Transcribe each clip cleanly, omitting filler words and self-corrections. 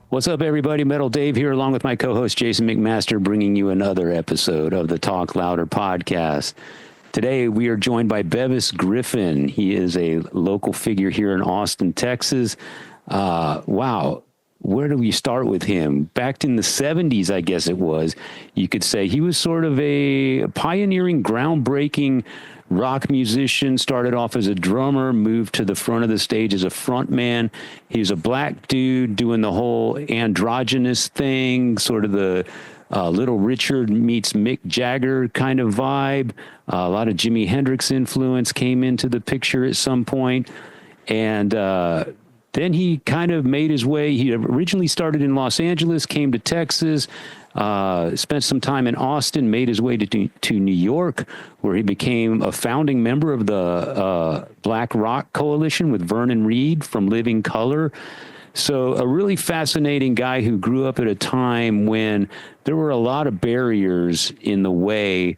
What's up, everybody? Metal Dave here, along with my co-host Jason McMaster, bringing you another episode of the Talk Louder podcast. Today, we are joined by Bevis Griffin. He is a local figure here in Austin, Texas. Wow. Where do we start with him? Back in the 70s, I guess it was, you could say he was sort of a pioneering, groundbreaking rock musician. Started off as a drummer, moved to the front of the stage as a front man. He was a black dude doing the whole androgynous thing, sort of the Little Richard meets Mick Jagger kind of vibe. A lot of Jimi Hendrix influence came into the picture at some point. And then he kind of made his way. He originally started in Los Angeles, came to Texas, spent some time in Austin, made his way to New York, where he became a founding member of the Black Rock Coalition with Vernon Reid from Living Colour. So a really fascinating guy who grew up at a time when there were a lot of barriers in the way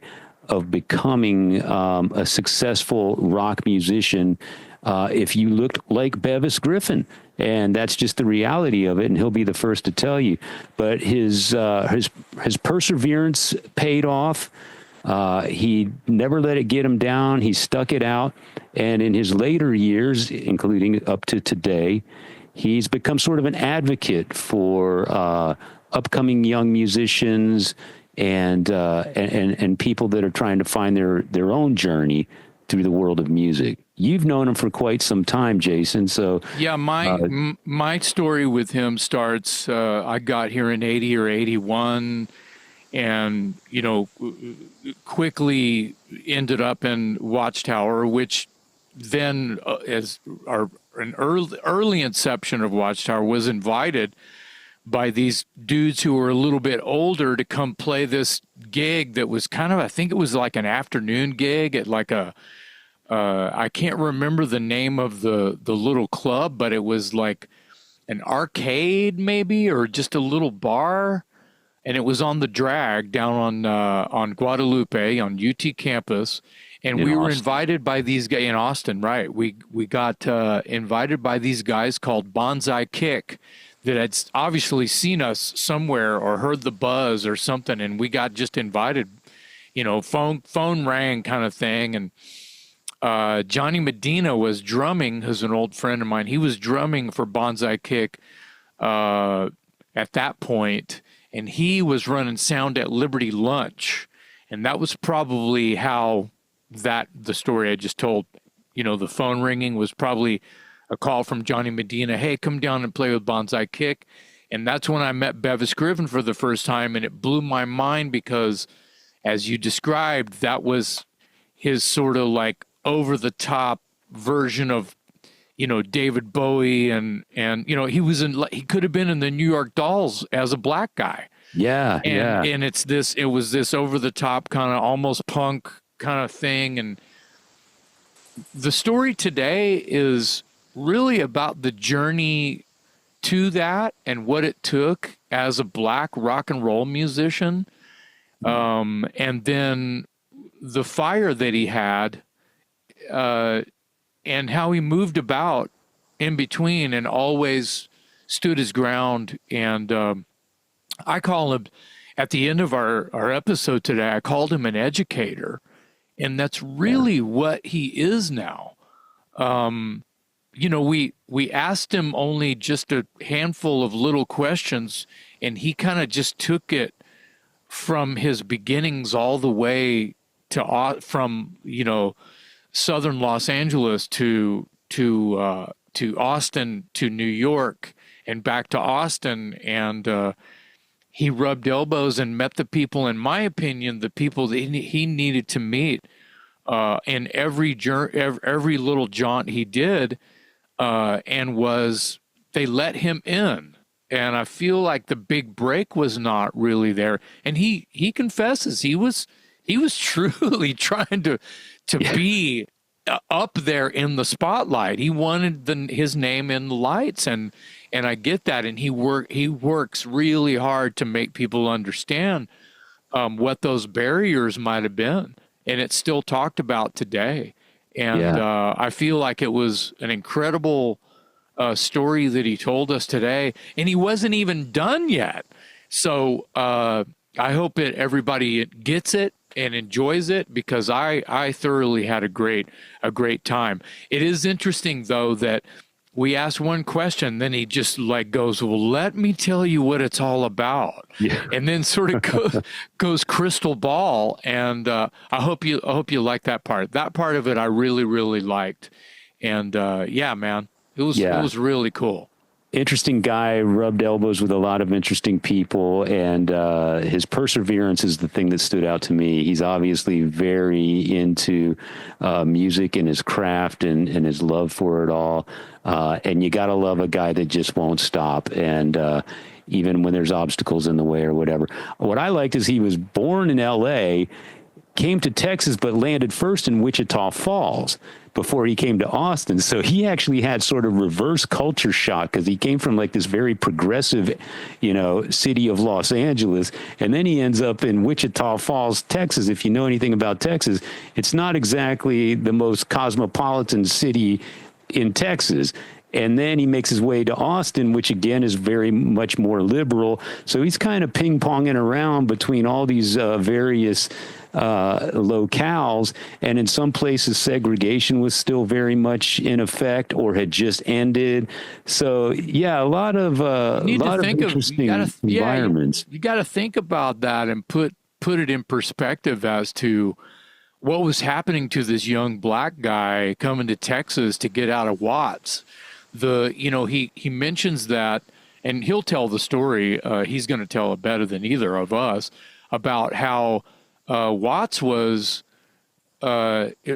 of becoming a successful rock musician if you looked like Bevis Griffin. And that's just the reality of it, and he'll be the first to tell you. But his perseverance paid off. He never let it get him down. He stuck it out. And in his later years, including up to today, he's become sort of an advocate for upcoming young musicians and people that are trying to find their own journey through the world of music. You've known him for quite some time, Jason. So yeah, my story with him starts. I got here in '80 or '81, and quickly ended up in Watchtower, which then, as an early inception of Watchtower, was invited by these dudes who were a little bit older to come play this gig that was kind of, I think it was like an afternoon gig at like a, I can't remember the name of the little club, but it was like an arcade maybe, or just a little bar. And it was on the drag down on Guadalupe on UT campus. And we were invited by these guys in Austin, right? We got invited by these guys called Bonsai Kick that had obviously seen us somewhere or heard the buzz or something, and we got just invited, phone rang kind of thing. And Johnny Medina was drumming, who's an old friend of mine. He was drumming for Bonsai Kick at that point, and he was running sound at Liberty Lunch. And that was probably how the story I just told, the phone ringing was probably a call from Johnny Medina. Hey, come down and play with Bonsai Kick. And that's when I met Bevis Griffin for the first time. And it blew my mind because, as you described, that was his sort of like over the top version of, David Bowie. And he could have been in the New York Dolls as a black guy. Yeah. And it was this over the top kind of almost punk kind of thing. And the story today is really about the journey to that and what it took as a black rock and roll musician. And then the fire that he had, and how he moved about in between and always stood his ground. And I call him, at the end of our episode today, I called him an educator. And that's really what he is now. We asked him only just a handful of little questions, and he kind of just took it from his beginnings all the way to from southern Los Angeles to Austin to New York and back to Austin, and he rubbed elbows and met the people, in my opinion, the people that he needed to meet in every little jaunt he did, and they let him in. And I feel like the big break was not really there. And he confesses he was truly trying to be up there in the spotlight. He wanted his name in the lights, and I get that. And he works really hard to make people understand what those barriers might have been, and it's still talked about today. And I feel like it was an incredible story that he told us today, and he wasn't even done yet. So I hope that everybody gets it and enjoys it, because I thoroughly had a great time. It is interesting though that we asked one question, then he just like goes, well, let me tell you what it's all about. Yeah. And then sort of goes crystal ball. And I hope you like that part. That part of it I really, really liked. And yeah, man, it was really cool. Interesting guy, rubbed elbows with a lot of interesting people, and his perseverance is the thing that stood out to me. He's obviously very into music and his craft and his love for it all. And you got to love a guy that just won't stop. And even when there's obstacles in the way or whatever. What I liked is he was born in L.A., came to Texas, but landed first in Wichita Falls before he came to Austin. So he actually had sort of reverse culture shock, because he came from like this very progressive, city of Los Angeles. And then he ends up in Wichita Falls, Texas. If you know anything about Texas, it's not exactly the most cosmopolitan city in Texas. And then he makes his way to Austin, which again is very much more liberal. So he's kind of ping-ponging around between all these various locales, and in some places segregation was still very much in effect or had just ended. So yeah, a lot of interesting environments. You got to think about that and put it in perspective as to what was happening to this young black guy coming to Texas to get out of Watts. He mentions that, and he'll tell the story. He's going to tell it better than either of us about how Watts was, already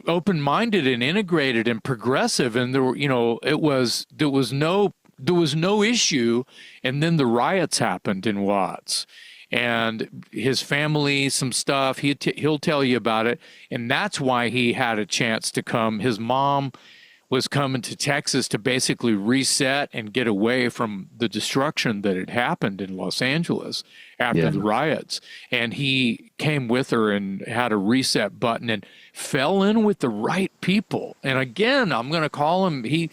open-minded and integrated and progressive, and there was no issue, and then the riots happened in Watts, and his family, some stuff. He'll tell you about it, and that's why he had a chance to come. His mom was coming to Texas to basically reset and get away from the destruction that had happened in Los Angeles after the riots. And he came with her and had a reset button and fell in with the right people. And again, I'm going to call him, he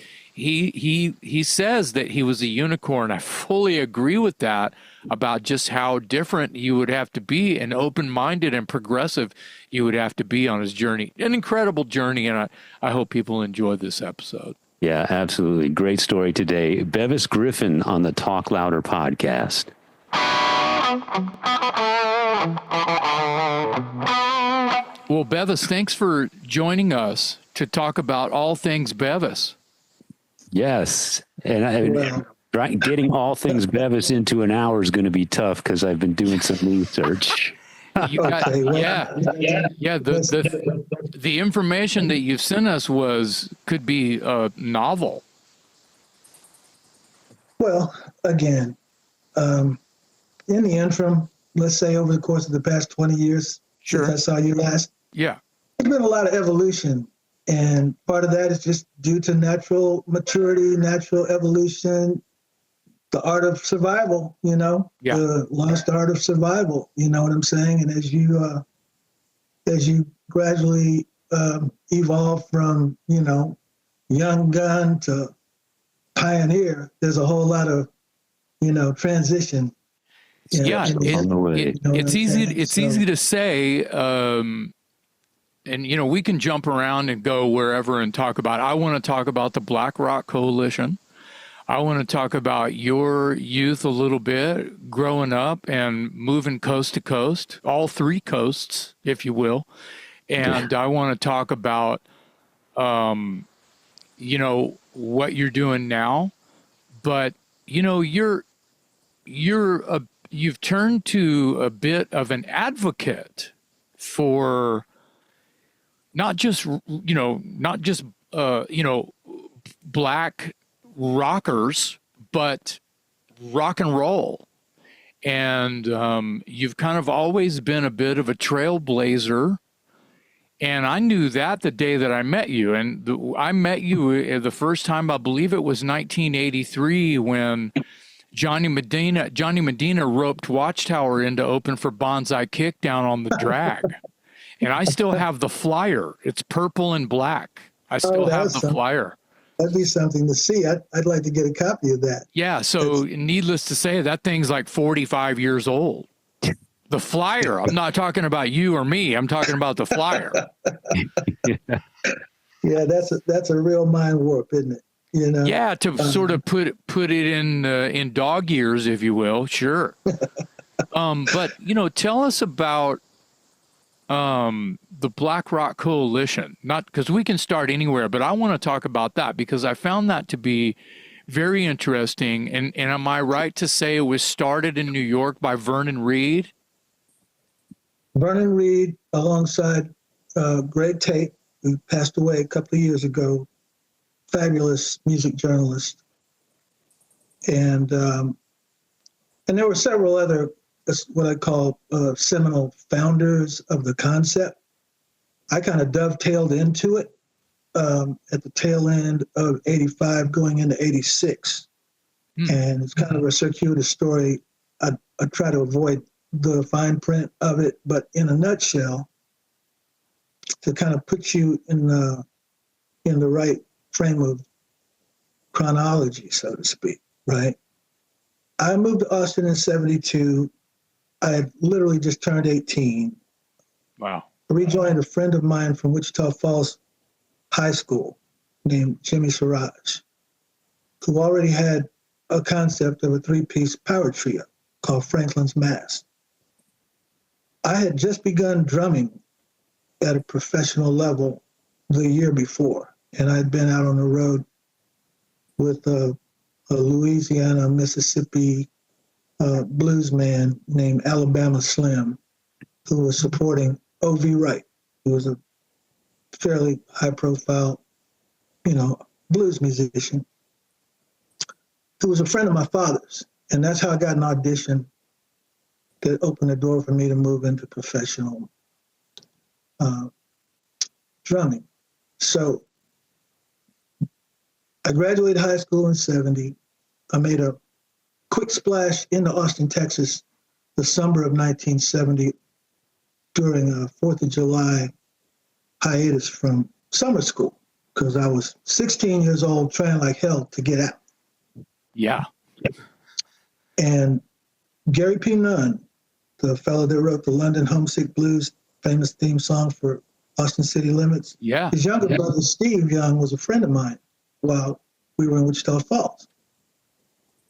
says that he was a unicorn. I fully agree with that, about just how different you would have to be and open-minded and progressive you would have to be on his journey. An incredible journey, and I hope people enjoy this episode. Yeah, absolutely. Great story today. Bevis Griffin on the Talk Louder podcast. Well, Bevis, thanks for joining us to talk about all things Bevis. Yes. And getting all things Bevis into an hour is going to be tough, because I've been doing some research. The information that you've sent us could be novel. Well, again, in the interim, let's say over the course of the past 20 years, since I saw you last, there's been a lot of evolution. And part of that is just due to natural maturity, natural evolution, the art of survival, the lost art of survival, you know what I'm saying? And as you gradually evolve from, young gun to pioneer, there's a whole lot of, transition. It's easy to say, and we can jump around and go wherever and talk about it. I want to talk about the Black Rock Coalition. I want to talk about your youth a little bit, growing up and moving coast to coast, all three coasts, if you will. And I want to talk about, what you're doing now. But, you've turned to a bit of an advocate for not just black rockers, but rock and roll. And you've kind of always been a bit of a trailblazer. And I knew that the day that I met you. And I met you the first time, I believe it was 1983, when Johnny Medina roped Watchtower in to open for Bonsai Kick down on the drag. And I still have the flyer. It's purple and black. I still have the flyer. That'd be something to see. I'd like to get a copy of that. Yeah. So needless to say, that thing's like 45 years old. The flyer. I'm not talking about you or me. I'm talking about the flyer. Yeah, that's a real mind warp, isn't it? You know. Yeah, to sort of put it in dog years, if you will. Sure. But tell us about the Black Rock Coalition. Not because we can start anywhere, but I want to talk about that because I found that to be very interesting. And am I right to say it was started in New York by Vernon Reid? Vernon Reid, alongside Greg Tate, who passed away a couple of years ago, fabulous music journalist, and there were several other what I call seminal founders of the concept. I kind of dovetailed into it at the tail end of '85, going into '86, and it's kind of a circuitous story. I try to avoid the fine print of it, but in a nutshell, to kind of put you in the right frame of chronology, so to speak, right? I moved to Austin in '72. I had literally just turned 18. Wow. I rejoined a friend of mine from Wichita Falls High School named Jimmy Siraj, who already had a concept of a three-piece power trio called Franklin's Mass. I had just begun drumming at a professional level the year before, and I'd been out on the road with a Louisiana, Mississippi blues man named Alabama Slim, who was supporting O.V. Wright, who was a fairly high-profile, blues musician, who was a friend of my father's, and that's how I got an audition that opened the door for me to move into professional drumming. So I graduated high school in '70. I made a quick splash into Austin, Texas, the summer of 1970 during a 4th of July hiatus from summer school because I was 16 years old trying like hell to get out. Yeah. And Gary P. Nunn, the fellow that wrote the London Homesick Blues famous theme song for Austin City Limits. Yeah. His younger brother, Steve Young, was a friend of mine while we were in Wichita Falls.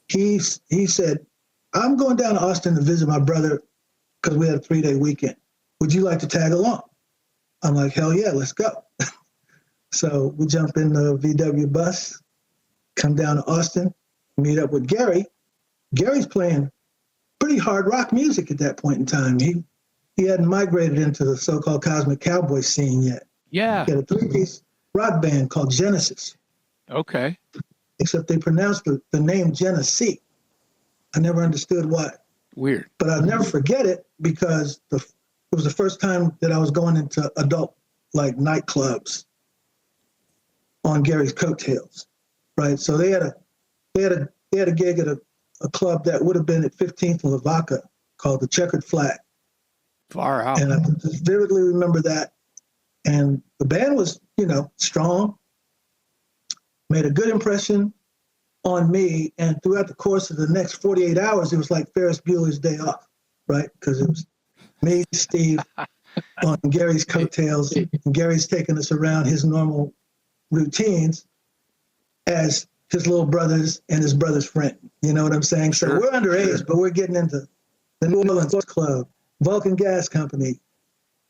He said, I'm going down to Austin to visit my brother because we had a 3-day weekend. Would you like to tag along? I'm like, hell yeah, let's go. So we jump in the VW bus, come down to Austin, meet up with Gary. Gary's playing pretty hard rock music at that point in time. He hadn't migrated into the so-called cosmic cowboy scene yet. Yeah. He had a 3-piece rock band called Genesis. Okay. Except they pronounced the name Genesee. I never understood why. Weird. But I'll never forget it because it was the first time that I was going into adult nightclubs on Gary's coattails, right? So they had a gig at a club that would have been at 15th and Lavaca called the Checkered Flag. Far out. And I just vividly remember that. And the band was, strong, made a good impression on me. And throughout the course of the next 48 hours, it was like Ferris Bueller's Day Off, right? Because it was me, Steve, on Gary's coattails. And Gary's taking us around his normal routines as his little brothers and his brother's friend. You know what I'm saying? Sure. So we're underage, but we're getting into the New Orleans Club, Vulcan Gas Company,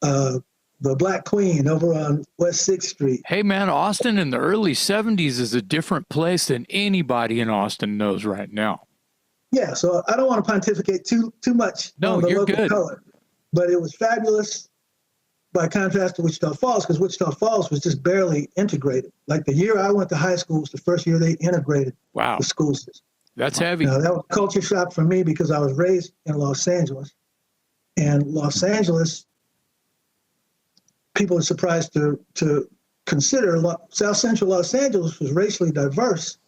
the Black Queen over on West 6th Street. Hey, man, Austin in the early 70s is a different place than anybody in Austin knows right now. Yeah, so I don't want to pontificate too much No, on the you're local good. color, but it was fabulous by contrast to Wichita Falls because Wichita Falls was just barely integrated. Like the year I went to high school was the first year they integrated Wow. the school system. That's heavy. Now, that was a culture shock for me because I was raised in Los Angeles. And Los Angeles, people are surprised to consider South Central Los Angeles was racially diverse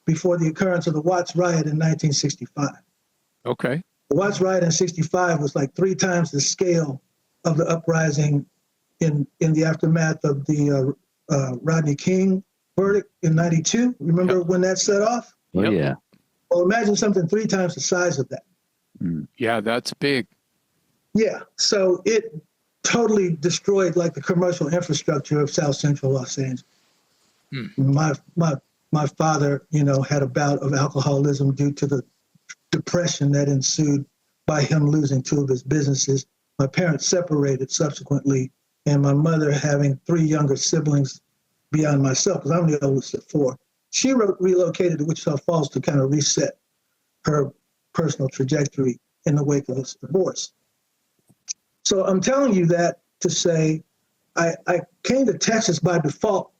before the occurrence of the Watts riot in 1965. Okay. The Watts riot in '65 was like 3 times the scale of the uprising in the aftermath of the Rodney King verdict in 92. Remember when that set off? Oh, yeah. Well, imagine something 3 times the size of that. Yeah, that's big. Yeah. So it totally destroyed like the commercial infrastructure of South Central Los Angeles. My father, had a bout of alcoholism due to the depression that ensued by him losing 2 of his businesses. My parents separated subsequently, and my mother, having 3 younger siblings beyond myself, because I'm the oldest of 4, she relocated to Wichita Falls to kind of reset her personal trajectory in the wake of this divorce. So I'm telling you that to say I came to Texas by default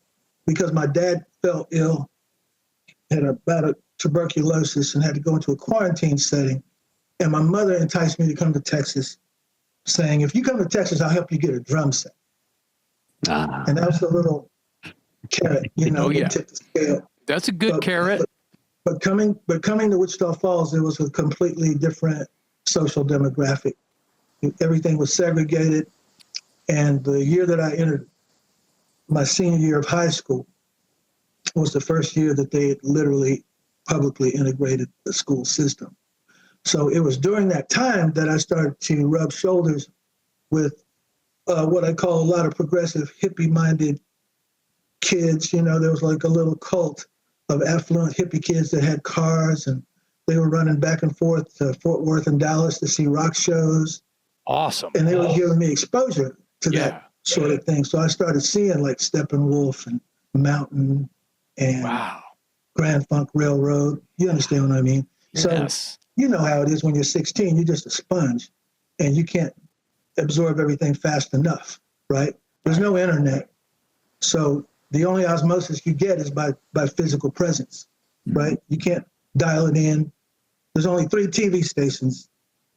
because my dad fell ill, had a bout of tuberculosis, and had to go into a quarantine setting. And my mother enticed me to come to Texas, saying, if you come to Texas, I'll help you get a drum set. And that was the little carrot, that tipped the scale. That's a good carrot. But coming to Wichita Falls, there was a completely different social demographic. Everything was segregated. And the year that I entered my senior year of high school was the first year that they had literally publicly integrated the school system. So it was during that time that I started to rub shoulders with what I call a lot of progressive hippie-minded kids. There was like a little cult of affluent hippie kids that had cars, and they were running back and forth to Fort Worth and Dallas to see rock shows. Awesome. And they were giving me exposure to that sort of thing. So I started seeing like Steppenwolf and Mountain and Grand Funk Railroad. You understand what I mean? Yes. So you know how it is when you're 16, you're just a sponge and you can't absorb everything fast enough, right? There's no internet. So the only osmosis you get is by physical presence, right? You can't dial it in. There's only 3 TV stations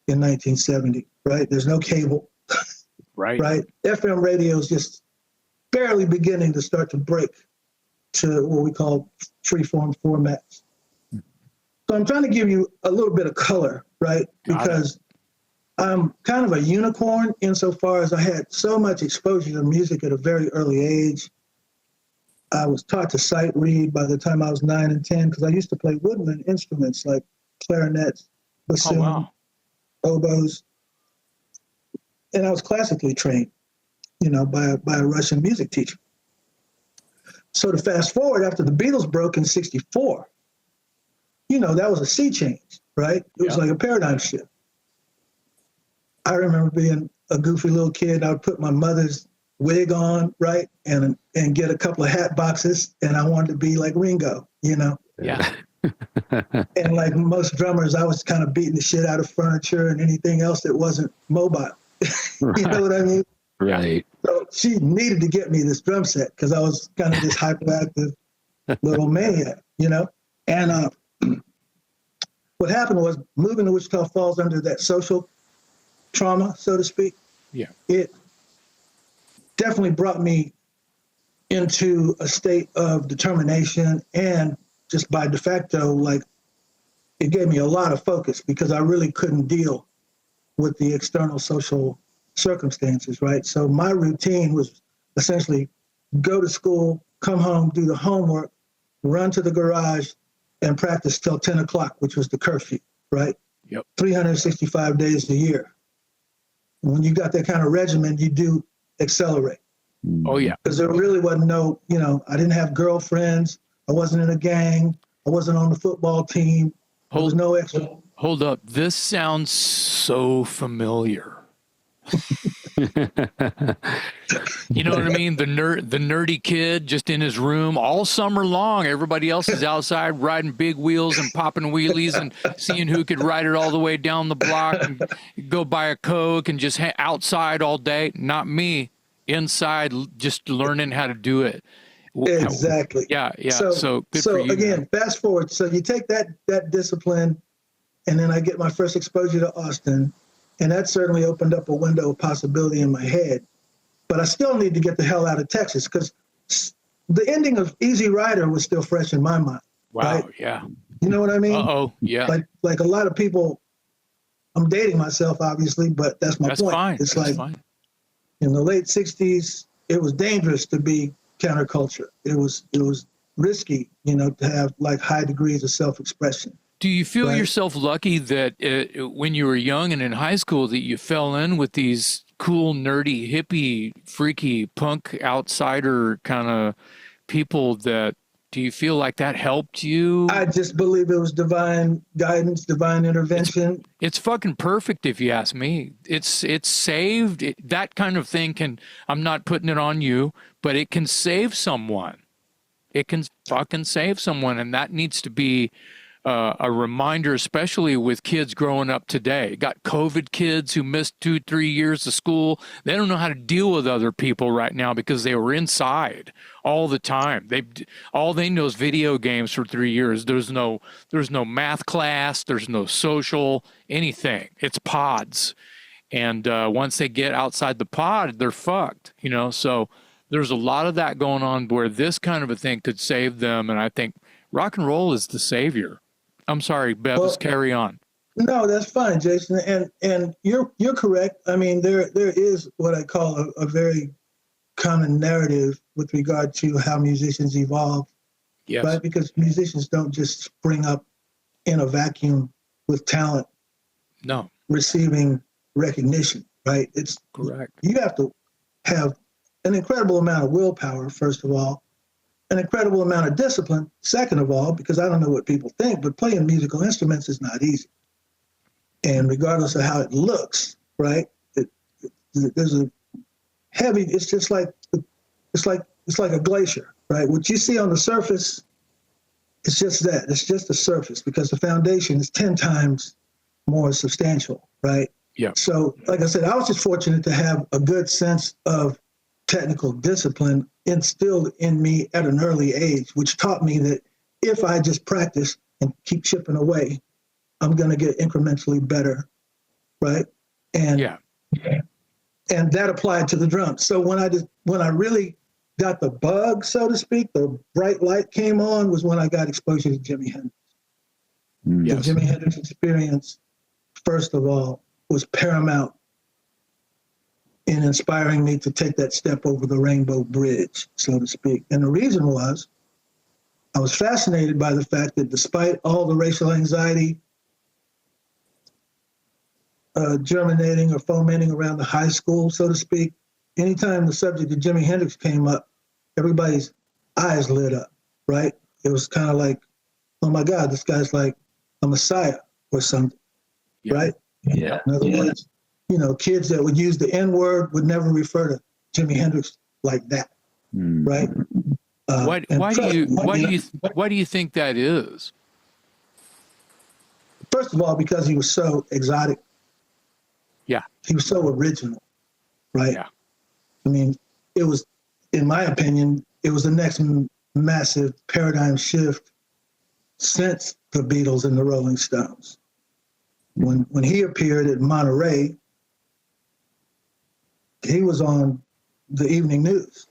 in 1970, right? There's no cable, right? FM radio is just barely beginning to start to break to what we call freeform formats. So I'm trying to give you a little bit of color, right? Because I'm kind of a unicorn insofar as I had so much exposure to music at a very early age. I was taught to sight read by the time I was 9 and 10 because I used to play woodwind instruments like clarinets, bassoon, oboes. And I was classically trained, by a Russian music teacher. So to fast forward, after the Beatles broke in 64, that was a sea change, right? It was like a paradigm shift. I remember being a goofy little kid. I would put my mother's wig on, right? And get a couple of hat boxes, and I wanted to be like Ringo, Yeah. And like most drummers, I was kind of beating the shit out of furniture and anything else that wasn't mobile. You know what I mean? Right. So she needed to get me this drum set because I was kind of this hyperactive little maniac, And what happened was moving to Wichita Falls under that social trauma, so to speak. Yeah. It definitely brought me into a state of determination, and just by de facto, like, it gave me a lot of focus because I really couldn't deal with the external social circumstances, right? So my routine was essentially go to school, come home, do the homework, run to the garage, and practice till 10 o'clock, which was the curfew, right? Yep. 365 days a year. When you got that kind of regimen, you do accelerate. Oh, yeah. Because there really wasn't I didn't have girlfriends. I wasn't in a gang. I wasn't on the football team. There was no extra. Hold up. This sounds so familiar. You know what I mean? The nerdy kid just in his room all summer long. Everybody else is outside riding big wheels and popping wheelies and seeing who could ride it all the way down the block and go buy a Coke and just outside all day. Not me. Inside, just learning how to do it. Exactly. Yeah. So good for you. So again, fast forward. So you take that discipline, and then I get my first exposure to Austin, and that certainly opened up a window of possibility in my head. But I still need to get the hell out of Texas because the ending of Easy Rider was still fresh in my mind. Wow. Right? Yeah. You know what I mean? Yeah. Like a lot of people, I'm dating myself, obviously, but that's my point. Fine. It's that's like fine. In the late 60s, it was dangerous to be counterculture. It was risky, to have like high degrees of self-expression. Do you feel Right. yourself lucky that when you were young and in high school that you fell in with these cool, nerdy, hippie, freaky, punk outsider kind of people that do you feel like that helped you? I just believe it was divine guidance, divine intervention. It's fucking perfect if you ask me. It's saved. That kind of thing I'm not putting it on you, but it can save someone. It can fucking save someone. And that needs to be a reminder, especially with kids growing up today. Got COVID kids who missed 2-3 years of school. They don't know how to deal with other people right now because they were inside all the time. All they know is video games for 3 years. There's no math class. There's no social anything. It's pods, and once they get outside the pod, they're fucked. So there's a lot of that going on where this kind of a thing could save them, and I think rock and roll is the savior. I'm sorry, Bevis, carry on. No, that's fine, Jason. And you're correct. I mean, there is what I call a very common narrative with regard to how musicians evolve. Yes. Right? Because musicians don't just spring up in a vacuum with talent. No. Receiving recognition, right? It's correct. You have to have an incredible amount of willpower, first of all, an incredible amount of discipline, second of all, because I don't know what people think, but playing musical instruments is not easy. And regardless of how it looks, right, there's a heavy, it's just like, it's like a glacier, right? What you see on the surface, it's just that, it's just the surface, because the foundation is 10 times more substantial, right? Yeah. So, like I said, I was just fortunate to have a good sense of technical discipline instilled in me at an early age, which taught me that if I just practice and keep chipping away, I'm going to get incrementally better, right? And yeah, and that applied to the drums. So when I really got the bug, so to speak, the bright light came on was when I got exposure to Jimi Hendrix. Yes. The Jimi Hendrix experience, first of all, was paramount in inspiring me to take that step over the rainbow bridge, so to speak. And the reason was I was fascinated by the fact that despite all the racial anxiety germinating or fomenting around the high school, so to speak, anytime the subject of Jimi Hendrix came up, everybody's eyes lit up, right? It was kind of like, oh my God, this guy's like a messiah or something, right? Yeah. In other words, kids that would use the N-word would never refer to Jimi Hendrix like that, right? Why do you think that is? First of all, because he was so exotic. Yeah. He was so original, right? Yeah. I mean, it was, in my opinion, it was the next massive paradigm shift since the Beatles and the Rolling Stones. When he appeared at Monterey, he was on the evening news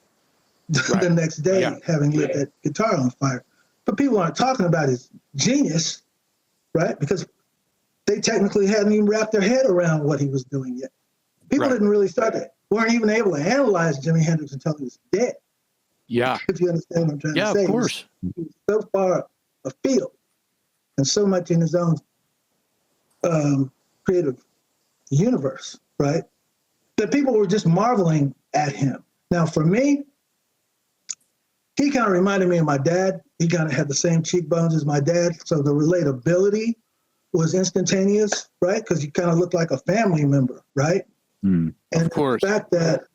the next day, having lit that guitar on fire. But people aren't talking about his genius, right? Because they technically hadn't even wrapped their head around what he was doing yet. People didn't really weren't even able to analyze Jimi Hendrix until he was dead. Yeah. If you understand what I'm trying to say. Yeah, of course. He was so far afield and so much in his own creative universe, right? That people were just marveling at him. Now, for me, he kind of reminded me of my dad. He kind of had the same cheekbones as my dad. So the relatability was instantaneous, right? Because he kind of looked like a family member, right? And of course. The fact that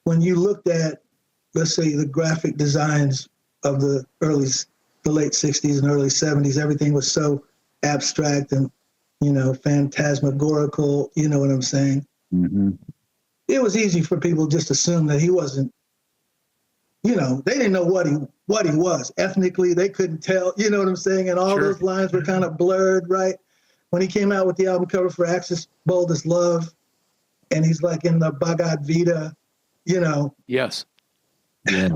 when you looked at, let's say, the graphic designs of the late 60s and early 70s, everything was so abstract and, phantasmagorical, you know what I'm saying? Mm-hmm. It was easy for people just to assume that he wasn't, they didn't know what he was. Ethnically, they couldn't tell, you know what I'm saying? And all those lines were kind of blurred, right? When he came out with the album cover for Axis Bold as Love, and he's like in the Bhagavad Gita, Yes. Yeah.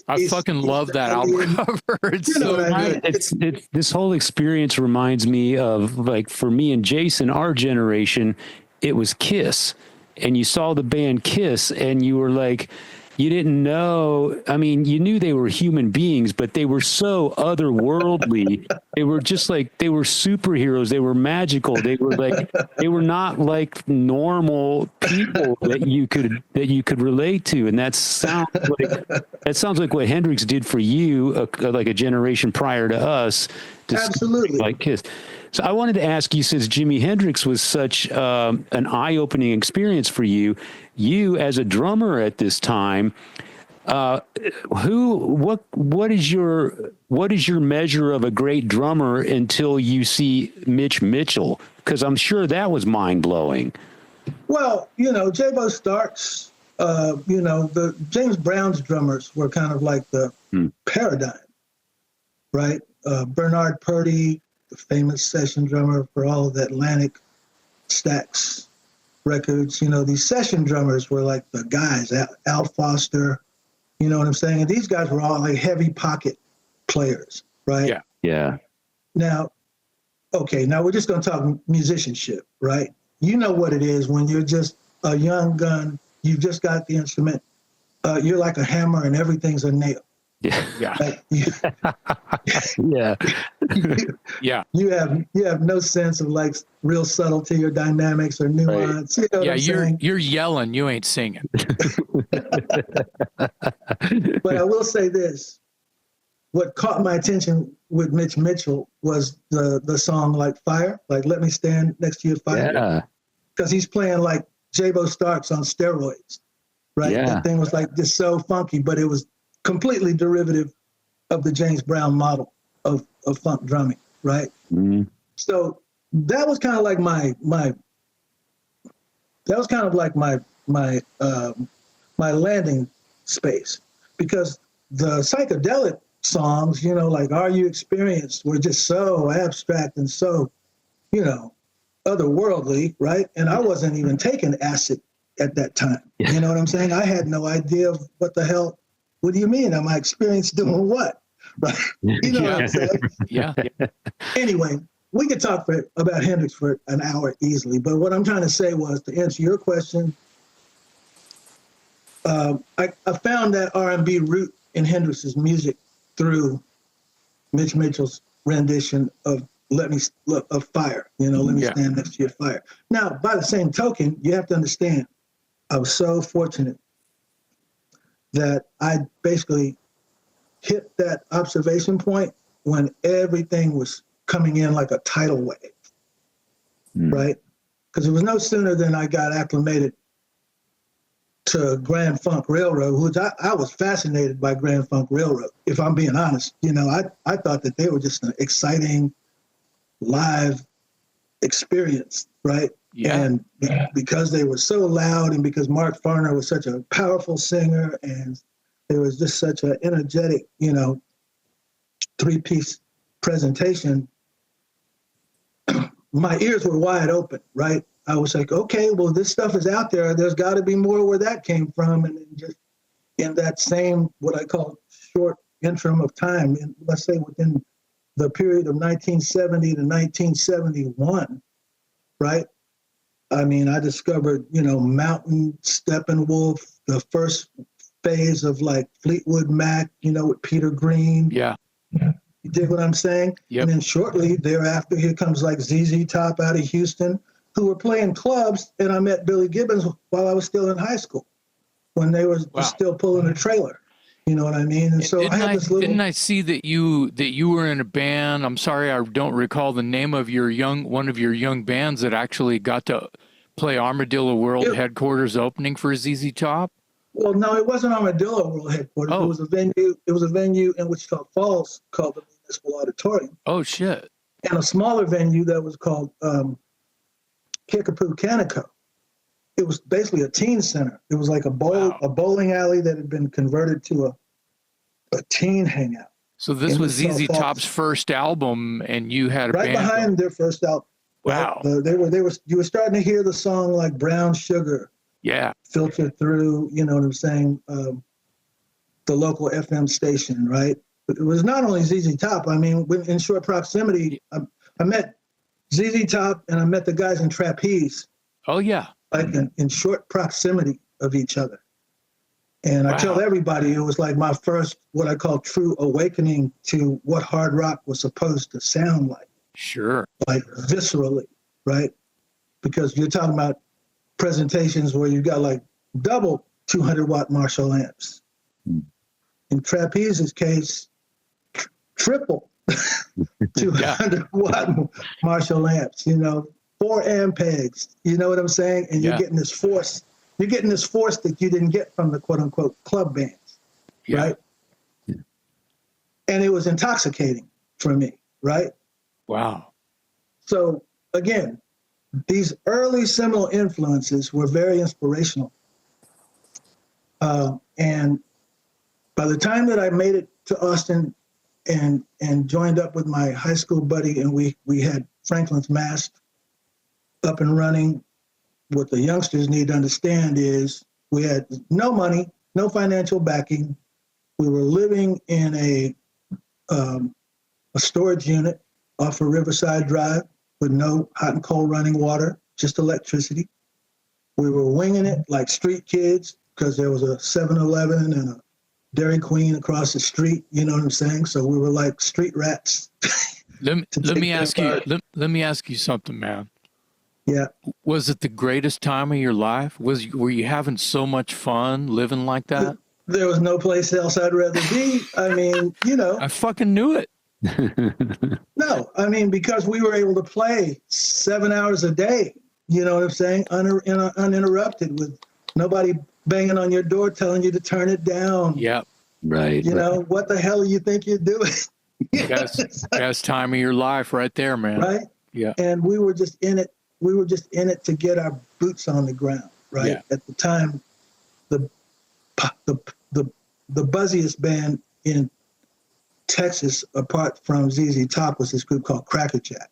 I fucking love that album cover. It's so good. This whole experience reminds me of, like, for me and Jason, our generation, it was Kiss. And you saw the band Kiss and you were like, you didn't know. I mean, you knew they were human beings, but they were so otherworldly. They were just like, they were superheroes. They were magical. They were like, they were not like normal people that you could relate to. And that sounds like what Hendrix did for you, like a generation prior to us. Absolutely. Like Kiss. So I wanted to ask you, since Jimi Hendrix was such an eye-opening experience for you, you as a drummer at this time, what is your measure of a great drummer until you see Mitch Mitchell? Because I'm sure that was mind-blowing. Well, J-Bo Starks, the James Brown's drummers were kind of like the paradigm, right? Bernard Purdie, the famous session drummer for all of the Atlantic Stax records, these session drummers were like the guys, Al Foster, you know what I'm saying? And these guys were all like heavy pocket players, right? Yeah. Yeah. Now we're just going to talk musicianship, right? You know what it is when you're just a young gun, you've just got the instrument, you're like a hammer and everything's a nail. Yeah. Yeah. Like, Yeah. Yeah. You have no sense of like real subtlety or dynamics or nuance. Right. You know what I'm saying? You're yelling, you ain't singing. But I will say this. What caught my attention with Mitch Mitchell was the song like Fire, like Let Me Stand Next to Your Fire. Yeah. Because he's playing like J-Bo Starks on steroids, right? Yeah. That thing was like just so funky, but it was completely derivative of the James Brown model of funk drumming, right? Mm-hmm. So that was kind of like my landing space, because the psychedelic songs, like Are You Experienced, were just so abstract and so, otherworldly, right? And I wasn't even taking acid at that time. Yeah. You know what I'm saying? I had no idea of what the hell. What do you mean? Am I experienced doing what? Right? You know what I'm saying? Yeah. Anyway, we could talk about Hendrix for an hour easily, but what I'm trying to say was, to answer your question, I found that R&B root in Hendrix's music through Mitch Mitchell's rendition of Fire. Let me stand next to your fire. Now, by the same token, you have to understand, I was so fortunate that I basically hit that observation point when everything was coming in like a tidal wave, right? Because it was no sooner than I got acclimated to Grand Funk Railroad, which I was fascinated by Grand Funk Railroad, if I'm being honest. I thought that they were just an exciting live experience, right? Yeah. And because they were so loud, and because Mark Farner was such a powerful singer, and there was just such an energetic, three-piece presentation, my ears were wide open, right? I was like, okay, well, this stuff is out there. There's got to be more where that came from. And then just in that same, what I call short interim of time, let's say within the period of 1970 to 1971, right? I mean, I discovered, Mountain, Steppenwolf, the first phase of like Fleetwood Mac, with Peter Green. Yeah. You dig what I'm saying? Yep. And then shortly thereafter, here comes like ZZ Top out of Houston, who were playing clubs. And I met Billy Gibbons while I was still in high school, when they were still pulling a trailer. You know what I mean? And so didn't I see that you were in a band? I'm sorry, I don't recall the name of one of your young bands that actually got to play Armadillo World headquarters opening for ZZ Top. Well, no, it wasn't Armadillo World headquarters. Oh. It was a venue in Wichita Falls called the Municipal Auditorium, Oh shit! and a smaller venue that was called Kickapoo Canico. It was basically a teen center. It was like a bowling alley that had been converted to a teen hangout. So this was ZZ Top's first album, and you had a right band behind their first album. Wow! Right? You were starting to hear the song like Brown Sugar. Yeah. Filtered through, you know what I'm saying, the local FM station, right? But it was not only ZZ Top. I mean, in short proximity, I met ZZ Top and I met the guys in Trapeze. Oh yeah. Like in short proximity of each other. And Wow. I tell everybody it was like my first, what I call true awakening to what hard rock was supposed to sound Sure. like viscerally, right? Because you're talking about presentations where you got like double 200-watt Marshall amps. In Trapeze's case, triple 200-watt Marshall amps, 4 Ampegs, you know what I'm saying? And you're getting this force that you didn't get from the quote unquote club bands, right? Yeah. And it was intoxicating for me, right? Wow. So again, these early seminal influences were very inspirational. And by the time that I made it to Austin and joined up with my high school buddy, and we had Franklin's Mask up and running, what the youngsters need to understand is we had no money, no financial backing. We were living in a storage unit off of Riverside Drive with no hot and cold running water, just electricity. We were winging it like street kids because there was a 7-Eleven and a Dairy Queen across the street, you know what I'm saying? So we were like street rats. Let me ask you something, man. Yeah. Was it the greatest time of your life? Were you having so much fun living like that? There was no place else I'd rather be. I mean, I fucking knew it. No, I mean, because we were able to play 7 hours a day, you know what I'm saying? Uninterrupted, with nobody banging on your door telling you to turn it down. Yeah. Right. You know, what the hell you think you're doing? Best time of your life right there, man. Right? Yeah. And we were just in it. We were just in it to get our boots on the ground, right? Yeah. At the time, the buzziest band in Texas, apart from ZZ Top, was this group called Cracker Jack.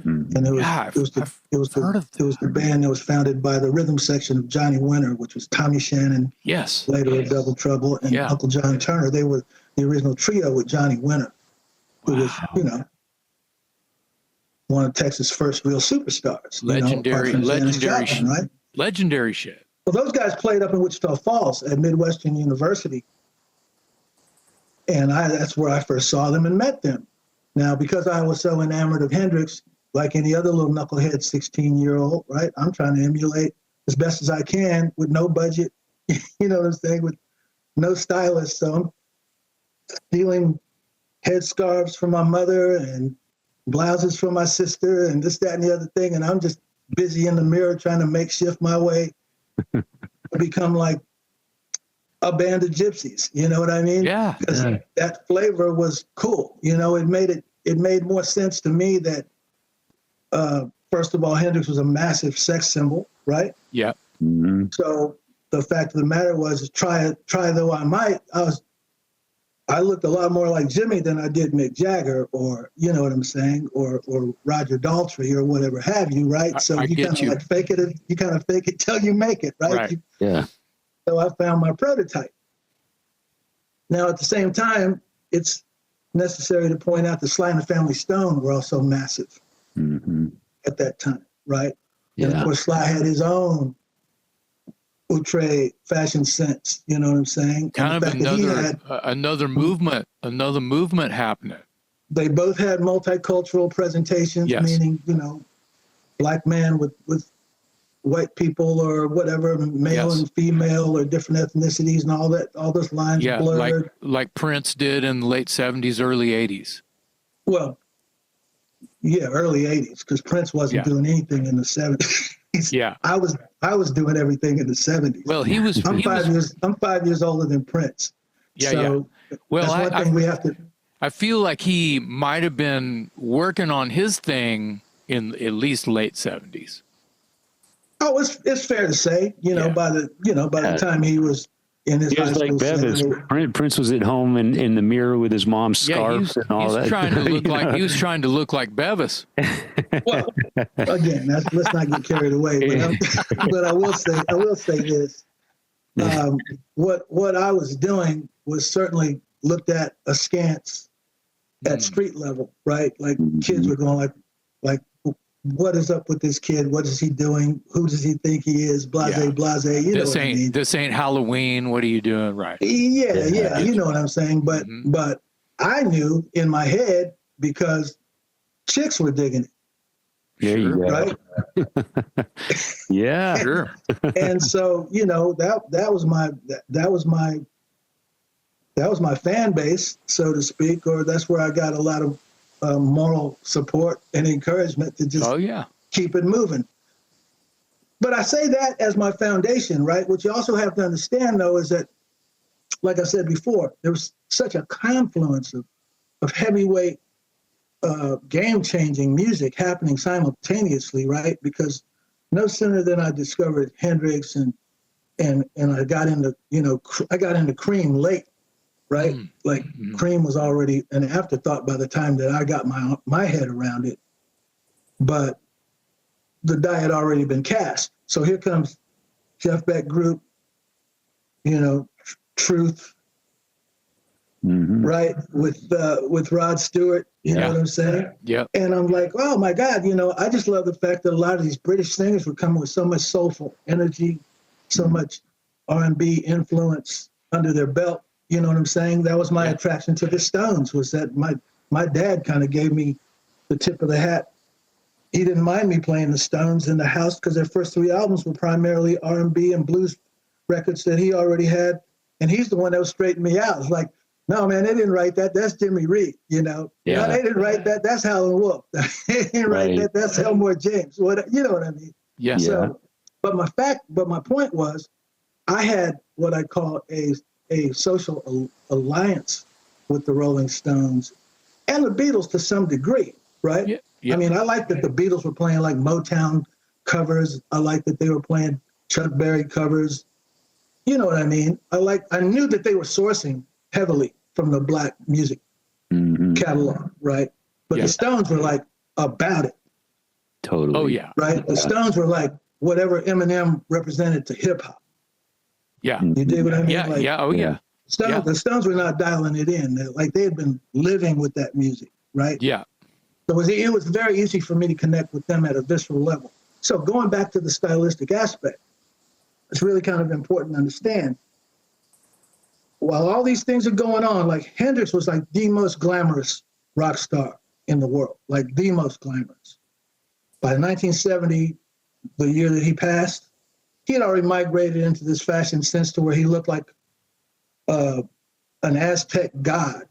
And it was the band that was founded by the rhythm section of Johnny Winter, which was Tommy Shannon, later of Double Trouble, and Uncle John Turner. They were the original trio with Johnny Winter, who was, one of Texas' first real superstars. Legendary Joplin, right? Legendary shit. Well, those guys played up in Wichita Falls at Midwestern University. And that's where I first saw them and met them. Now, because I was so enamored of Hendrix, like any other little knucklehead 16-year-old, right? I'm trying to emulate as best as I can with no budget, you know what I'm saying, with no stylist. So I'm stealing headscarves from my mother and blouses from my sister and this, that, and the other thing. And I'm just busy in the mirror trying to makeshift my way to become like a band of gypsies. You know what I mean? Yeah. Because that flavor was cool. It made more sense to me that, first of all, Hendrix was a massive sex symbol, right? Yeah. Mm-hmm. So the fact of the matter was, try though I might, I looked a lot more like Jimmy than I did Mick Jagger, or, you know what I'm saying, or Roger Daltrey or whatever have you, right? So you kind of like fake it till you make it, right? Yeah. So I found my prototype. Now, at the same time, it's necessary to point out the Sly and the Family Stone were also massive at that time, right? Yeah. And of course, Sly had his own outre fashion sense, you know what I'm saying? Kind of another movement happening. They both had multicultural presentations, meaning, black man with white people or whatever, male and female or different ethnicities and all that, all those lines blurred. Like Prince did in the late 70s, early 80s. Well, yeah, early 80s, because Prince wasn't doing anything in the 70s. Yeah. I was doing everything in the 70s. Well, I'm 5 years older than Prince. Yeah, so Well, that's one thing we have to. I feel like he might have been working on his thing in at least late 70s. Oh, it's fair to say, by the time he was in his high school Bevis. Prince was at home in the mirror with his mom's scarf and all that. He was trying to look like Bevis. Well, again, let's not get carried away. But I will say this: what I was doing was certainly looked at askance at street level, right? Like kids were going like what is up with this kid? What is he doing? Who does he think he is? Blase, blase. You know what I mean? This ain't Halloween. What are you doing? Right. Yeah. You know what I'm saying? But I knew in my head because chicks were digging it. There you go. Right? Yeah. Sure. And so, you know, that was my fan base, so to speak, or that's where I got a lot of moral support and encouragement to just keep it moving. But I say that as my foundation, right? What you also have to understand, though, is that, like I said before, there was such a confluence of heavyweight, game-changing music happening simultaneously, right? Because no sooner than I discovered Hendrix and I got into, I got into Cream late, right? Cream was already an afterthought by the time that I got my head around it. But the die had already been cast. So here comes Jeff Beck Group, Truth, right? With Rod Stewart, you know what I'm saying? Yeah. And I'm like, oh my God, I just love the fact that a lot of these British singers were coming with so much soulful energy, so much R&B influence under their belt. You know what I'm saying? That was my attraction to the Stones, was that my dad kind of gave me the tip of the hat. He didn't mind me playing the Stones in the house because their first 3 albums were primarily R&B and blues records that he already had. And he's the one that was straightening me out. It's like, no, man, they didn't write that. That's Jimmy Reed, Yeah. No, they didn't write that. That's Howlin' Wolf. They didn't write that. That's Elmore James. You know what I mean? Yeah. So, but my point was, I had what I call a social alliance with the Rolling Stones and the Beatles to some degree, right? Yeah. Yeah. I mean, I like that the Beatles were playing like Motown covers. I like that they were playing Chuck Berry covers. You know what I mean? I knew that they were sourcing heavily from the Black music catalog, right? But the Stones were like about it. Totally. Oh yeah. Right? The Stones were like whatever Eminem represented to hip hop. Yeah. You dig what I mean? Yeah. Oh yeah. The Stones were not dialing it in. They had been living with that music, right? Yeah. So it was very easy for me to connect with them at a visceral level. So going back to the stylistic aspect, it's really kind of important to understand. While all these things are going on, like Hendrix was like the most glamorous rock star in the world, like the most glamorous. By 1970, the year that he passed, he had already migrated into this fashion sense to where he looked like an Aztec god,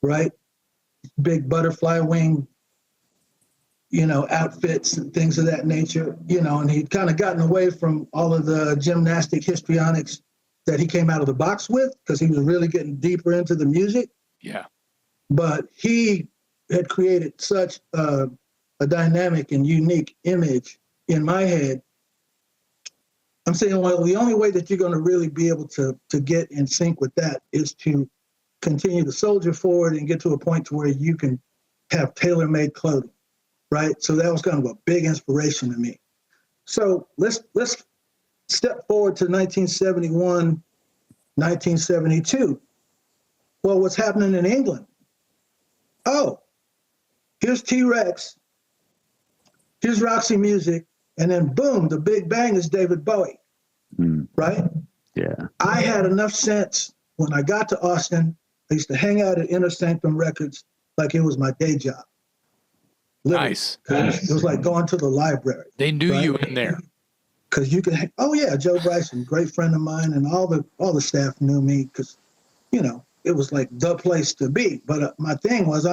right? Big butterfly wing, outfits and things of that nature, and he'd kind of gotten away from all of the gymnastic histrionics that he came out of the box with because he was really getting deeper into the music. Yeah. But he had created such a dynamic and unique image in my head. I'm saying, well, the only way that you're going to really be able to get in sync with that is to continue to soldier forward and get to a point to where you can have tailor-made clothing, right? So that was kind of a big inspiration to me. So let's step forward to 1971, 1972. Well, what's happening in England? Oh, here's T-Rex, here's Roxy Music, and then boom, the big bang is David Bowie, right? Yeah. I had enough sense when I got to Austin. I used to hang out at Inner Sanctum Records like it was my day job. Literally. Nice. It was like going to the library. They knew you in there. Because you could, Joe Bryson, great friend of mine, and all the staff knew me because, it was like the place to be. But my thing was,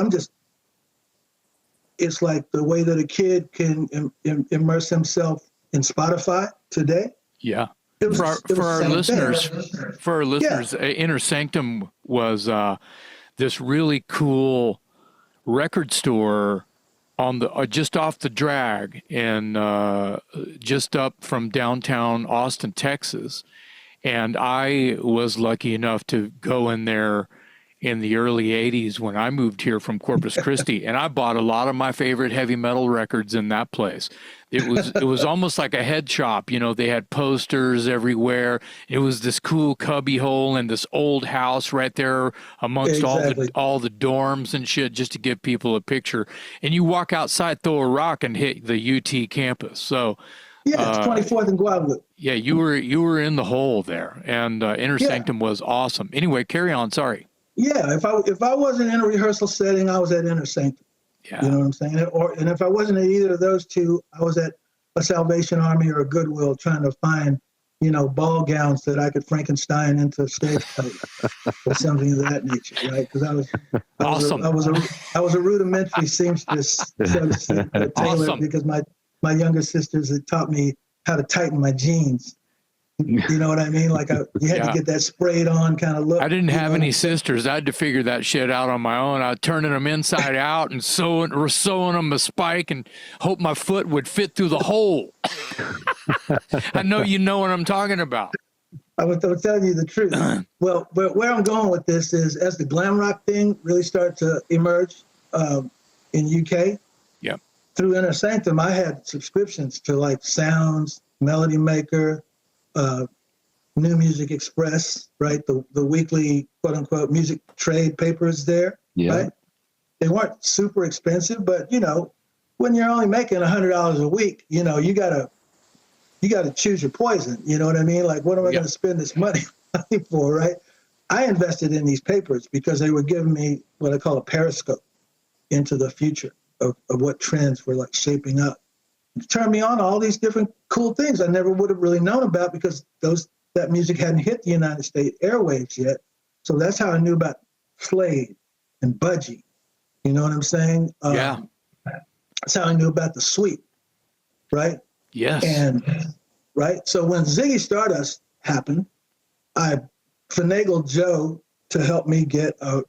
it's like the way that a kid can immerse himself in Spotify today. Yeah. For our listeners, Inner Sanctum was this really cool record store on the just off the drag and just up from downtown Austin, Texas. And I was lucky enough to go in there in the early 80s when I moved here from Corpus Christi, and I bought a lot of my favorite heavy metal records in that place. It was almost like a head shop. You know, they had posters everywhere. It was this cool cubby hole in this old house right there amongst all the dorms and shit, just to give people a picture. And you walk outside, throw a rock, and hit the UT campus. So yeah, it's 24th and Guadalupe. yeah, you were in the hole there, and Inner Sanctum was awesome. Anyway, carry on. Sorry. Yeah, if I wasn't in a rehearsal setting, I was at Inner Sanctum. Yeah. You know what I'm saying? And if I wasn't at either of those two, I was at a Salvation Army or a Goodwill trying to find, you know, ball gowns that I could Frankenstein into stage play or something of that nature, right? Because I was a rudimentary seamstress, so to speak, a tailor, because my younger sisters had taught me how to tighten my jeans. You know what I mean? Like you had to get that sprayed on kind of look. I didn't have any sisters. I had to figure that shit out on my own. I was turning them inside out and sewing them a spike and hope my foot would fit through the hole. I know you know what I'm talking about. I will tell you the truth. Well, but where I'm going with this is, as the glam rock thing really started to emerge in UK, through Inner Sanctum, I had subscriptions to like Sounds, Melody Maker, New Music Express, right? The weekly quote unquote music trade papers there, right? They weren't super expensive, but you know, when you're only making $100 a week, you know, you gotta choose your poison. You know what I mean? Like, what am I going to spend this money for, right? I invested in these papers because they were giving me what I call a periscope into the future of what trends were like shaping up. It turned me on to all these different cool things I never would have really known about because that music hadn't hit the United States airwaves yet. So that's how I knew about Slade and Budgie. You know what I'm saying? That's how I knew about the Sweep, right? Yes. And right. So when Ziggy Stardust happened, I finagled Joe to help me get a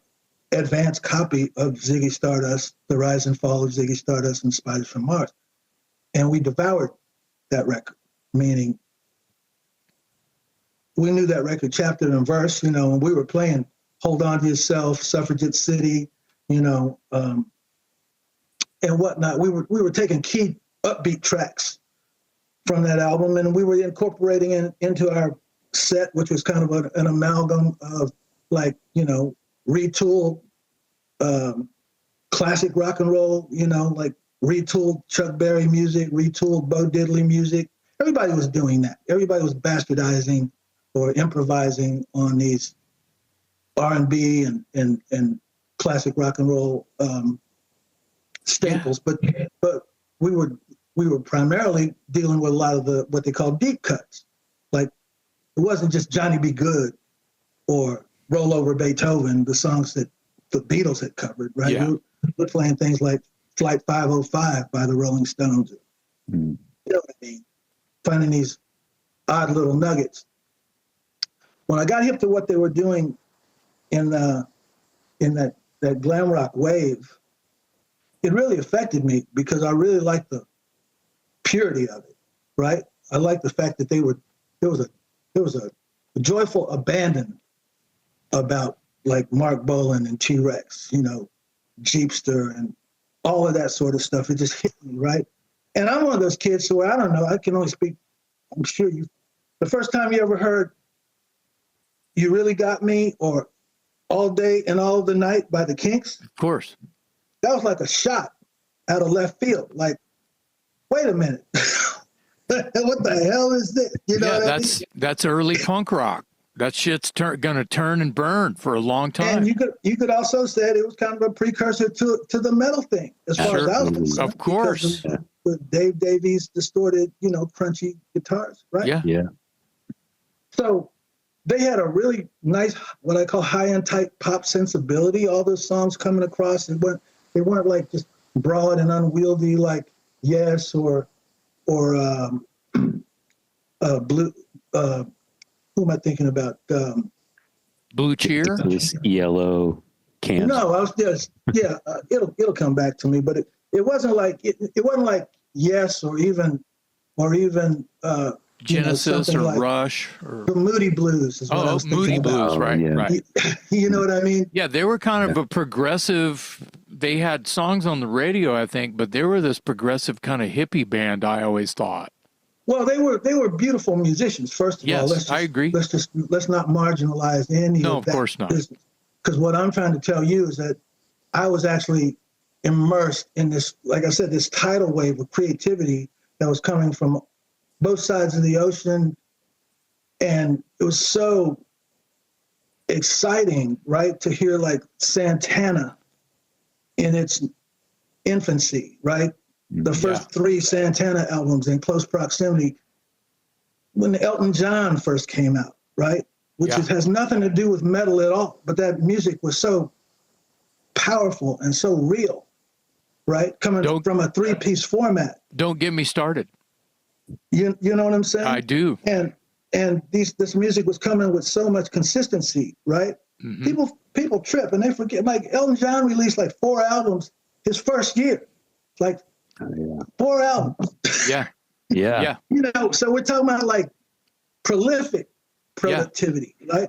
advanced copy of Ziggy Stardust, The Rise and Fall of Ziggy Stardust and Spiders from Mars. And we devoured that record, meaning we knew that record chapter and verse, you know, and we were playing Hold On to Yourself, Suffragette City, you know, and whatnot. We were taking key upbeat tracks from that album, and we were incorporating into our set, which was kind of an amalgam of, like, you know, retooled classic rock and roll, you know, like retooled Chuck Berry music, retooled Bo Diddley music. Everybody was doing that. Everybody was bastardizing or improvising on these R&B and classic rock and roll staples. But we were primarily dealing with a lot of what they call deep cuts. Like, it wasn't just Johnny Be Good or Roll Over Beethoven, the songs that the Beatles had covered, right? Yeah. We're playing things like Flight 505 by the Rolling Stones. You know what I mean? Finding these odd little nuggets. When I got hip to what they were doing in that glam rock wave, it really affected me because I really liked the purity of it, right? I liked the fact that there was a joyful abandon about, like, Mark Bolan and T-Rex, you know, Jeepster and all of that sort of stuff. It just hit me, right? And I'm one of those kids where, I don't know, I can only speak, I'm sure the first time you ever heard You Really Got Me or All Day and All the Night by the Kinks. Of course. That was like a shot out of left field. Like, wait a minute. What the hell is this? You know what I mean? That's early punk rock. That shit's gonna turn and burn for a long time. And you could also say it was kind of a precursor to the metal thing, as far as I was concerned. Of course. With Dave Davies' distorted, you know, crunchy guitars, right? Yeah. So they had a really nice, what I call high-end type pop sensibility. All those songs coming across, and they weren't like just broad and unwieldy like Yes or Blue. Who am I thinking about? Blue Cheer? Yellow Can. No, I was just it'll come back to me, but it wasn't like it wasn't like Yes or even Genesis or like Rush or the Moody Blues is what I was thinking Moody about. Blues, right, yeah. right. You know what I mean? Yeah, they were kind of a progressive. They had songs on the radio, I think, but they were this progressive kind of hippie band. I always thought. Well, they were beautiful musicians. First of all, Yes, I agree. Let's not marginalize any No, of of that course not. business. Because what I'm trying to tell you is that I was actually immersed in this, like I said, this tidal wave of creativity that was coming from both sides of the ocean. And it was so exciting, right, to hear like Santana in its infancy, right? The first 3 Santana albums in close proximity. When Elton John first came out, right? Which has nothing to do with metal at all, but that music was so powerful and so real, right? Coming from a 3-piece format. Don't get me started. You know what I'm saying? I do. And this music was coming with so much consistency, right? Mm-hmm. People trip and they forget. Like Elton John released like 4 albums his first year, like 4 albums. Yeah. Yeah. You know, so we're talking about like prolific productivity, right?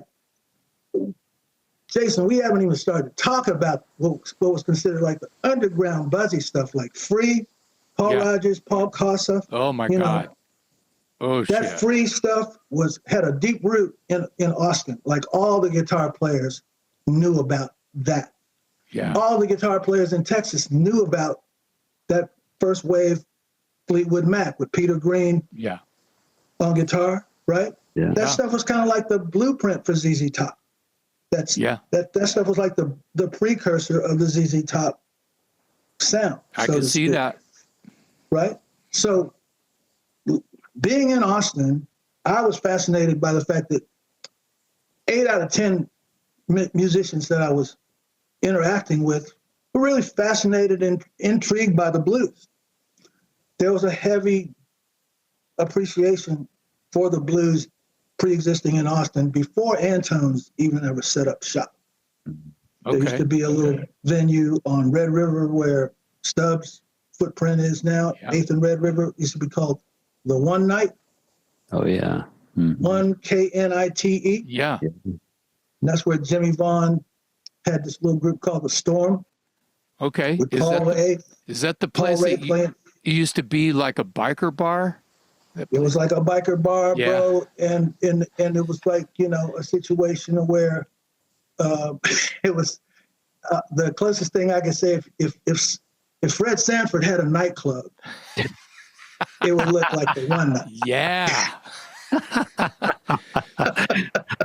Jason, we haven't even started to talk about what was considered like the underground buzzy stuff, like Free, Paul Rogers, Paul Kossoff. Oh my God. That Free stuff had a deep root in Austin. Like all the guitar players knew about that. Yeah. All the guitar players in Texas knew about that first wave Fleetwood Mac with Peter Green on guitar, right? Yeah. That stuff was kind of like the blueprint for ZZ Top. That stuff was like the precursor of the ZZ Top sound. I can see that. Right? So being in Austin, I was fascinated by the fact that 8 out of 10 musicians that I was interacting with were really fascinated and intrigued by the blues. There was a heavy appreciation for the blues pre-existing in Austin before Antone's even ever set up shop. There used to be a little venue on Red River where Stubbs' footprint is now, 8th and Red River. It used to be called The One Night. Oh, yeah. Mm-hmm. 1KNITE. Yeah. And that's where Jimmy Vaughn had this little group called The Storm. Okay. With Paul Ray. Is that the place that it used to be like a biker bar? It was like a biker bar, bro. And it was like, you know, a situation where it was the closest thing I could say if Fred Sanford had a nightclub, it would look like the One Night. Yeah.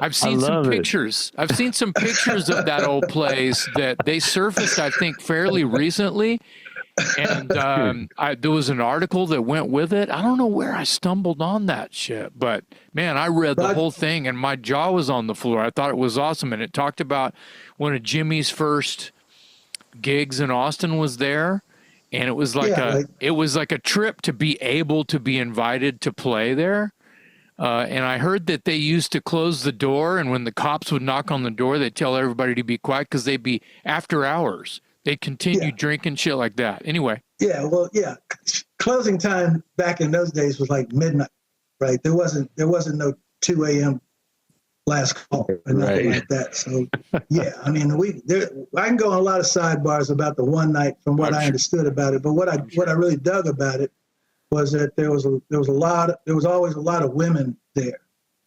I've seen some pictures. I've seen some pictures of that old place that they surfaced, I think, fairly recently. And there was an article that went with it. I don't know where I stumbled on that shit, but man, I read the whole thing and my jaw was on the floor. I thought it was awesome. And it talked about one of Jimmy's first gigs in Austin was there. And it was like a trip to be able to be invited to play there. And I heard that they used to close the door, and when the cops would knock on the door, they'd tell everybody to be quiet because they'd be after hours. They'd continue drinking, shit like that. Anyway. Yeah, well, yeah. Closing time back in those days was like midnight, right? There wasn't no 2 a.m. last call or nothing like that. So, yeah, I mean, I can go on a lot of sidebars about the One Night from what I understood about it, but what I really dug about it was that there was always a lot of women there.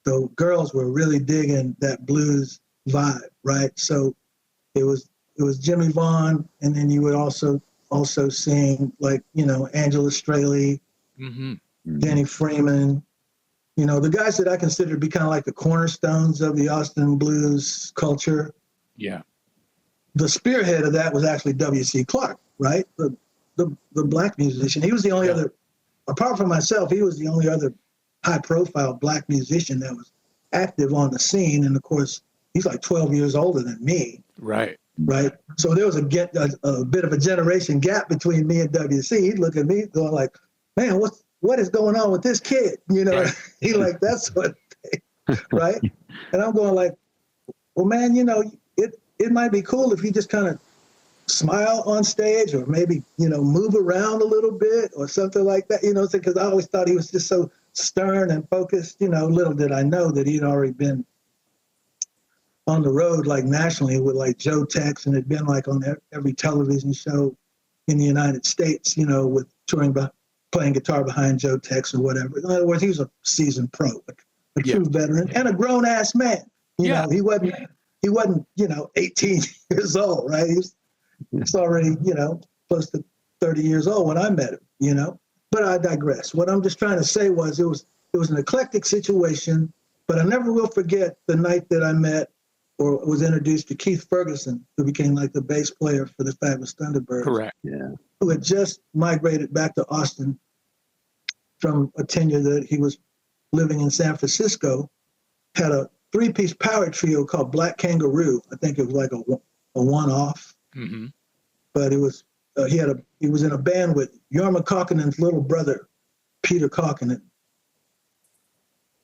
So girls were really digging that blues vibe, right? So it was Jimmy Vaughn, and then you would also sing like, you know, Angela Straley, Danny Freeman, you know, the guys that I consider to be kind of like the cornerstones of the Austin blues culture. Yeah. The spearhead of that was actually W.C. Clark, right? The black musician. He was the only other, apart from myself, he was the only other high-profile black musician that was active on the scene. And of course, he's like 12 years older than me. Right. Right. So there was a bit of a generation gap between me and WC. He'd look at me going like, man, what is going on with this kid? You know, he like, that's what, right? And I'm going like, well, man, you know, it might be cool if you just kind of smile on stage or maybe, you know, move around a little bit or something like that, you know, because I always thought he was just so stern and focused. Little did I know that he'd already been on the road, like nationally, with like Joe Tex, and had been like on every television show in the United States, with touring, playing guitar behind Joe Tex or whatever. In other words, he was a seasoned pro, a true veteran, and a grown ass man. He wasn't, 18 years old, right? He's already, close to 30 years old when I met him, But I digress. What I'm just trying to say was it was an eclectic situation, but I never will forget the night that I met or was introduced to Keith Ferguson, who became like the bass player for the Fabulous Thunderbirds. Correct. Yeah. Who had just migrated back to Austin from a tenure that he was living in San Francisco, had a 3-piece power trio called Black Kangaroo. I think it was like a one-off, but it was he was in a band with Jorma Kaukonen's little brother, Peter Kaukonen.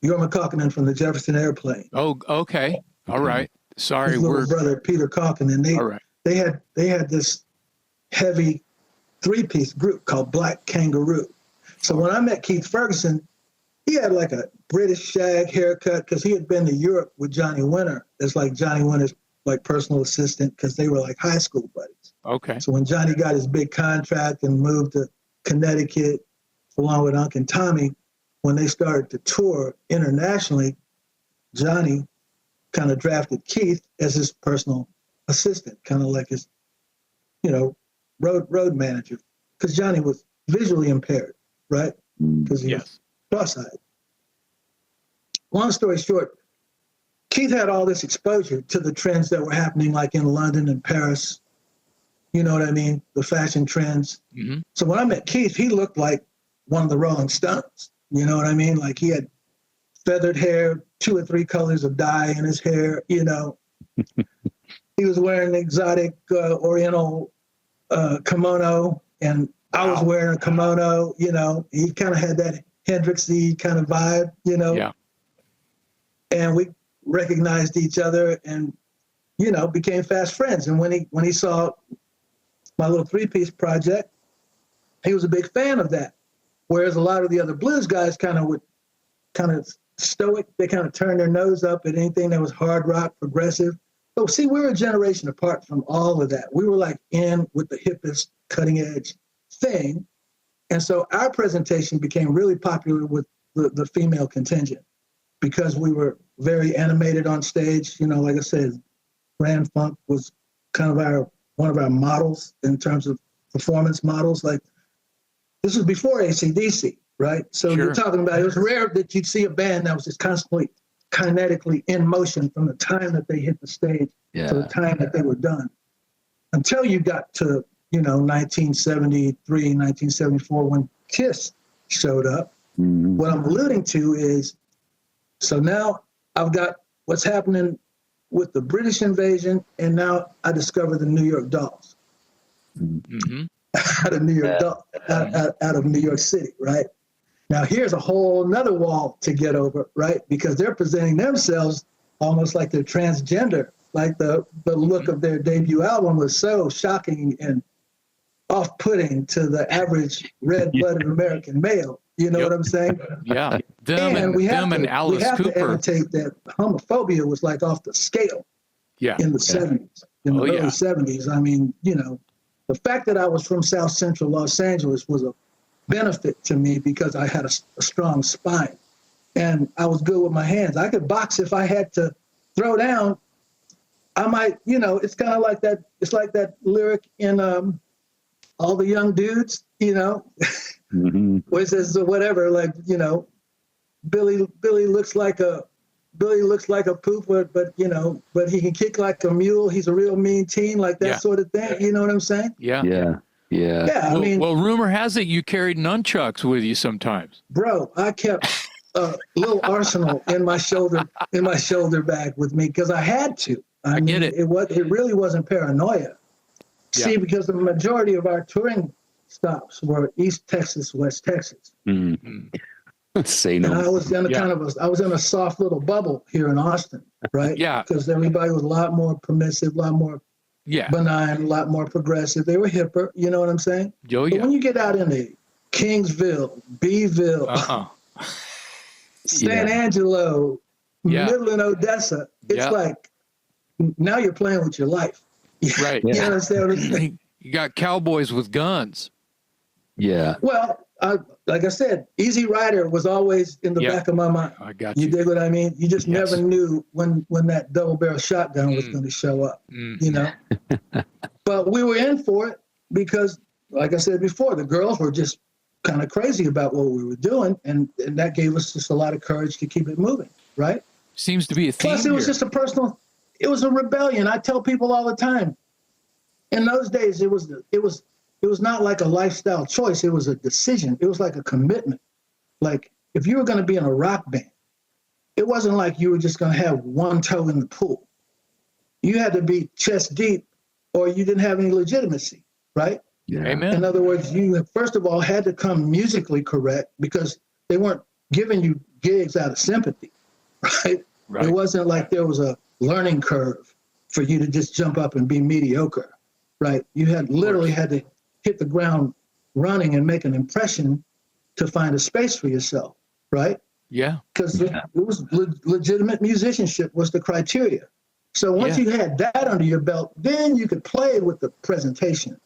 Jorma Kaukonen from the Jefferson Airplane. Oh, okay. All right. Sorry, his little brother Peter Kaukonen. All right. They had this heavy 3-piece group called Black Kangaroo. So when I met Keith Ferguson, he had like a British shag haircut because he had been to Europe with Johnny Winter as like Johnny Winter's like personal assistant because they were like high school buddies. Okay. So when Johnny got his big contract and moved to Connecticut along with Unc and Tommy, when they started to tour internationally, Johnny kind of drafted Keith as his personal assistant, kind of like his, road manager, because Johnny was visually impaired, right? Because he was cross-eyed. Long story short, Keith had all this exposure to the trends that were happening like in London and Paris, you know what I mean? The fashion trends. Mm-hmm. So when I met Keith, he looked like one of the Rolling Stones, you know what I mean? Like he had feathered hair, 2 or 3 colors of dye in his hair, He was wearing an exotic Oriental kimono, and I was wearing a kimono, He kind of had that Hendrixy kind of vibe, Yeah. And we recognized each other and, became fast friends. And when he saw my little 3-piece project, he was a big fan of that. Whereas a lot of the other blues guys kind of stoic. They kind of turned their nose up at anything that was hard rock, progressive. So see, we were a generation apart from all of that. We were like in with the hippest cutting edge thing. And so our presentation became really popular with the female contingent because we were very animated on stage. Like I said, Grand Funk was kind of one of our models in terms of performance models. Like this was before AC/DC, right? So You're talking about, it was rare that you'd see a band that was just constantly kinetically in motion from the time that they hit the stage to the time that they were done. Until you got to, 1973, 1974, when KISS showed up. Mm-hmm. What I'm alluding to is, so now I've got what's happening with the British invasion, and now I discover the New York Dolls. Mm-hmm. out of New York, out of New York City, right? Now here's a whole nother wall to get over, right? Because they're presenting themselves almost like they're transgender. Like the look of their debut album was so shocking and off-putting to the average red-blooded American male. You know what I'm saying? Yeah. And Alice Cooper. to annotate that homophobia was like off the scale in the 70s, in the early 70s. I mean, the fact that I was from South Central Los Angeles was a benefit to me because I had a strong spine and I was good with my hands. I could box if I had to throw down. I might, it's kind of like that. It's like that lyric in All the Young Dudes, mm-hmm. where it says whatever, like, Billy looks like a poop, but he can kick like a mule. He's a real mean teen, like that sort of thing. You know what I'm saying? Yeah. Yeah. Yeah. Well, rumor has it you carried nunchucks with you sometimes. Bro, I kept a little arsenal in my shoulder bag with me because I had to. I mean, get it. It really wasn't paranoia. Yeah. See, because the majority of our touring stops were East Texas, West Texas. Mm-hmm. Say no. And I was in I was in a soft little bubble here in Austin, right? Yeah. Because everybody was a lot more permissive, a lot more benign, a lot more progressive. They were hipper, you know what I'm saying? But when you get out into Kingsville, Beeville, San Angelo, Midland, Odessa. It's like now you're playing with your life. Right. You understand what I'm saying? You got cowboys with guns. Yeah. Well, like I said, Easy Rider was always in the back of my mind. I got you. You dig what I mean? You just never knew when that double barrel shotgun was going to show up, you know? But we were in for it because, like I said before, the girls were just kind of crazy about what we were doing. And that gave us just a lot of courage to keep it moving, right? Seems to be a theme. Plus, it was just it was a rebellion. I tell people all the time, in those days, it was not like a lifestyle choice. It was a decision. It was like a commitment. Like if you were going to be in a rock band, it wasn't like you were just going to have one toe in the pool. You had to be chest deep or you didn't have any legitimacy, right? Yeah. Amen. In other words, you first of all had to come musically correct because they weren't giving you gigs out of sympathy, right? It wasn't like there was a learning curve for you to just jump up and be mediocre, right? You had literally had to hit the ground running and make an impression to find a space for yourself, right? Yeah. Because it was legitimate musicianship was the criteria. So once you had that under your belt, then you could play with the presentation.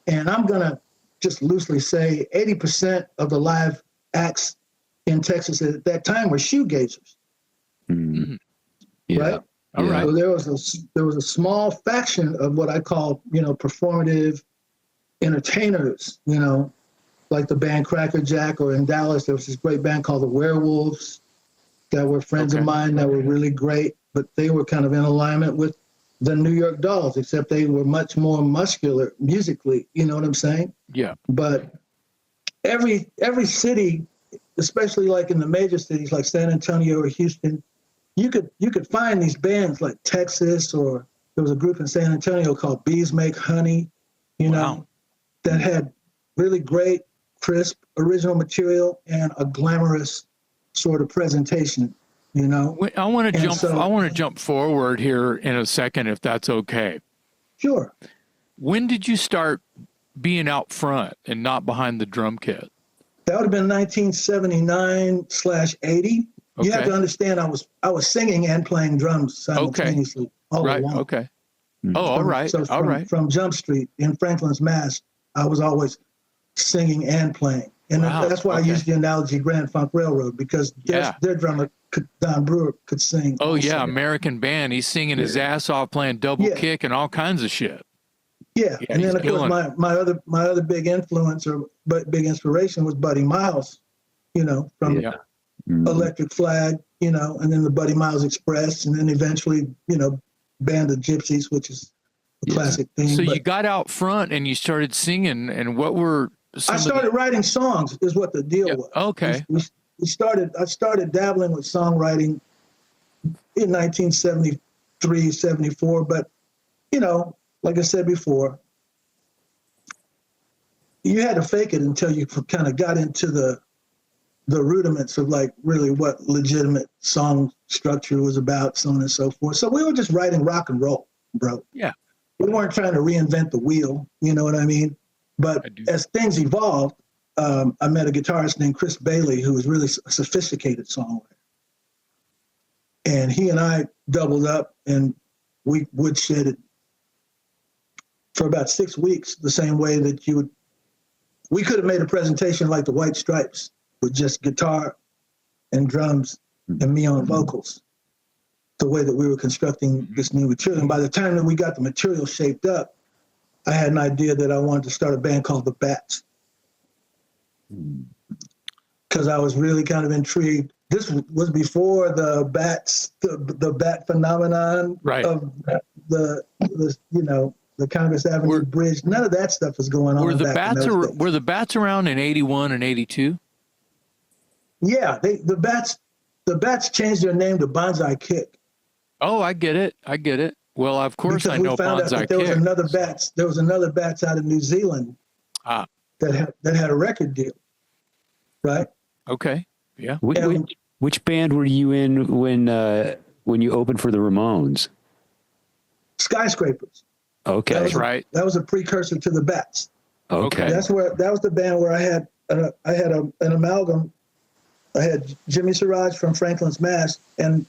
And I'm going to just loosely say 80% of the live acts in Texas at that time were shoegazers. Mm-hmm. Yeah. Right? All right. So there was a small faction of what I call, performative entertainers, like the band Cracker Jack, or in Dallas, there was this great band called the Werewolves that were friends of mine that were really great, but they were kind of in alignment with the New York Dolls, except they were much more muscular musically, you know what I'm saying? Yeah. But every city, especially like in the major cities like San Antonio or Houston, you could find these bands like Texas, or there was a group in San Antonio called Bees Make Honey, that had really great, crisp, original material and a glamorous sort of presentation, I want to jump forward here in a second, if that's okay. Sure. When did you start being out front and not behind the drum kit? That would have been 1979/80. Okay. You have to understand, I was singing and playing drums simultaneously all along. Okay. Oh, all right. So from Jump Street in Franklin's Mass, I was always singing and playing. And that's why I used the analogy Grand Funk Railroad, because their drummer, Don Brewer, could sing. Oh, also. Yeah, American band. He's singing his ass off, playing double kick and all kinds of shit. Yeah, and then of course my other big influence or big inspiration was Buddy Miles, from Electric Flag, and then the Buddy Miles Express, and then eventually, Band of Gypsies, which is a classic theme. So you got out front and you started singing, and what were I started writing songs is what the deal was. Okay. I started dabbling with songwriting in 1973, 74, but, like I said before, you had to fake it until you kind of got into the rudiments of like really what legitimate song structure was about, so on and so forth. So we were just writing rock and roll, bro. Yeah. We weren't trying to reinvent the wheel, you know what I mean? But as things evolved, I met a guitarist named Chris Bailey, who was really a sophisticated songwriter. And he and I doubled up and we woodshedded for about 6 weeks, the same way that we could have made a presentation like the White Stripes with just guitar and drums and me on vocals, the way that we were constructing this new material. And by the time that we got the material shaped up, I had an idea that I wanted to start a band called the Bats. Because I was really kind of intrigued. This was before the Bats, the Bat phenomenon of the Congress Avenue Bridge. None of that stuff was going on. Were the Bats around in 81 and 82? Yeah, the Bats changed their name to Bonsai Kick. Oh, I get it. Well, of course I know Bonsai Kick. There was another Bats out of New Zealand that had a record deal, right? Okay, yeah. Which band were you in when you opened for the Ramones? Skyscrapers. Okay, that's right. That was a precursor to the Bats. Okay, that was the band where I had an amalgam I had Jimmy Siraj from Franklin's Mass and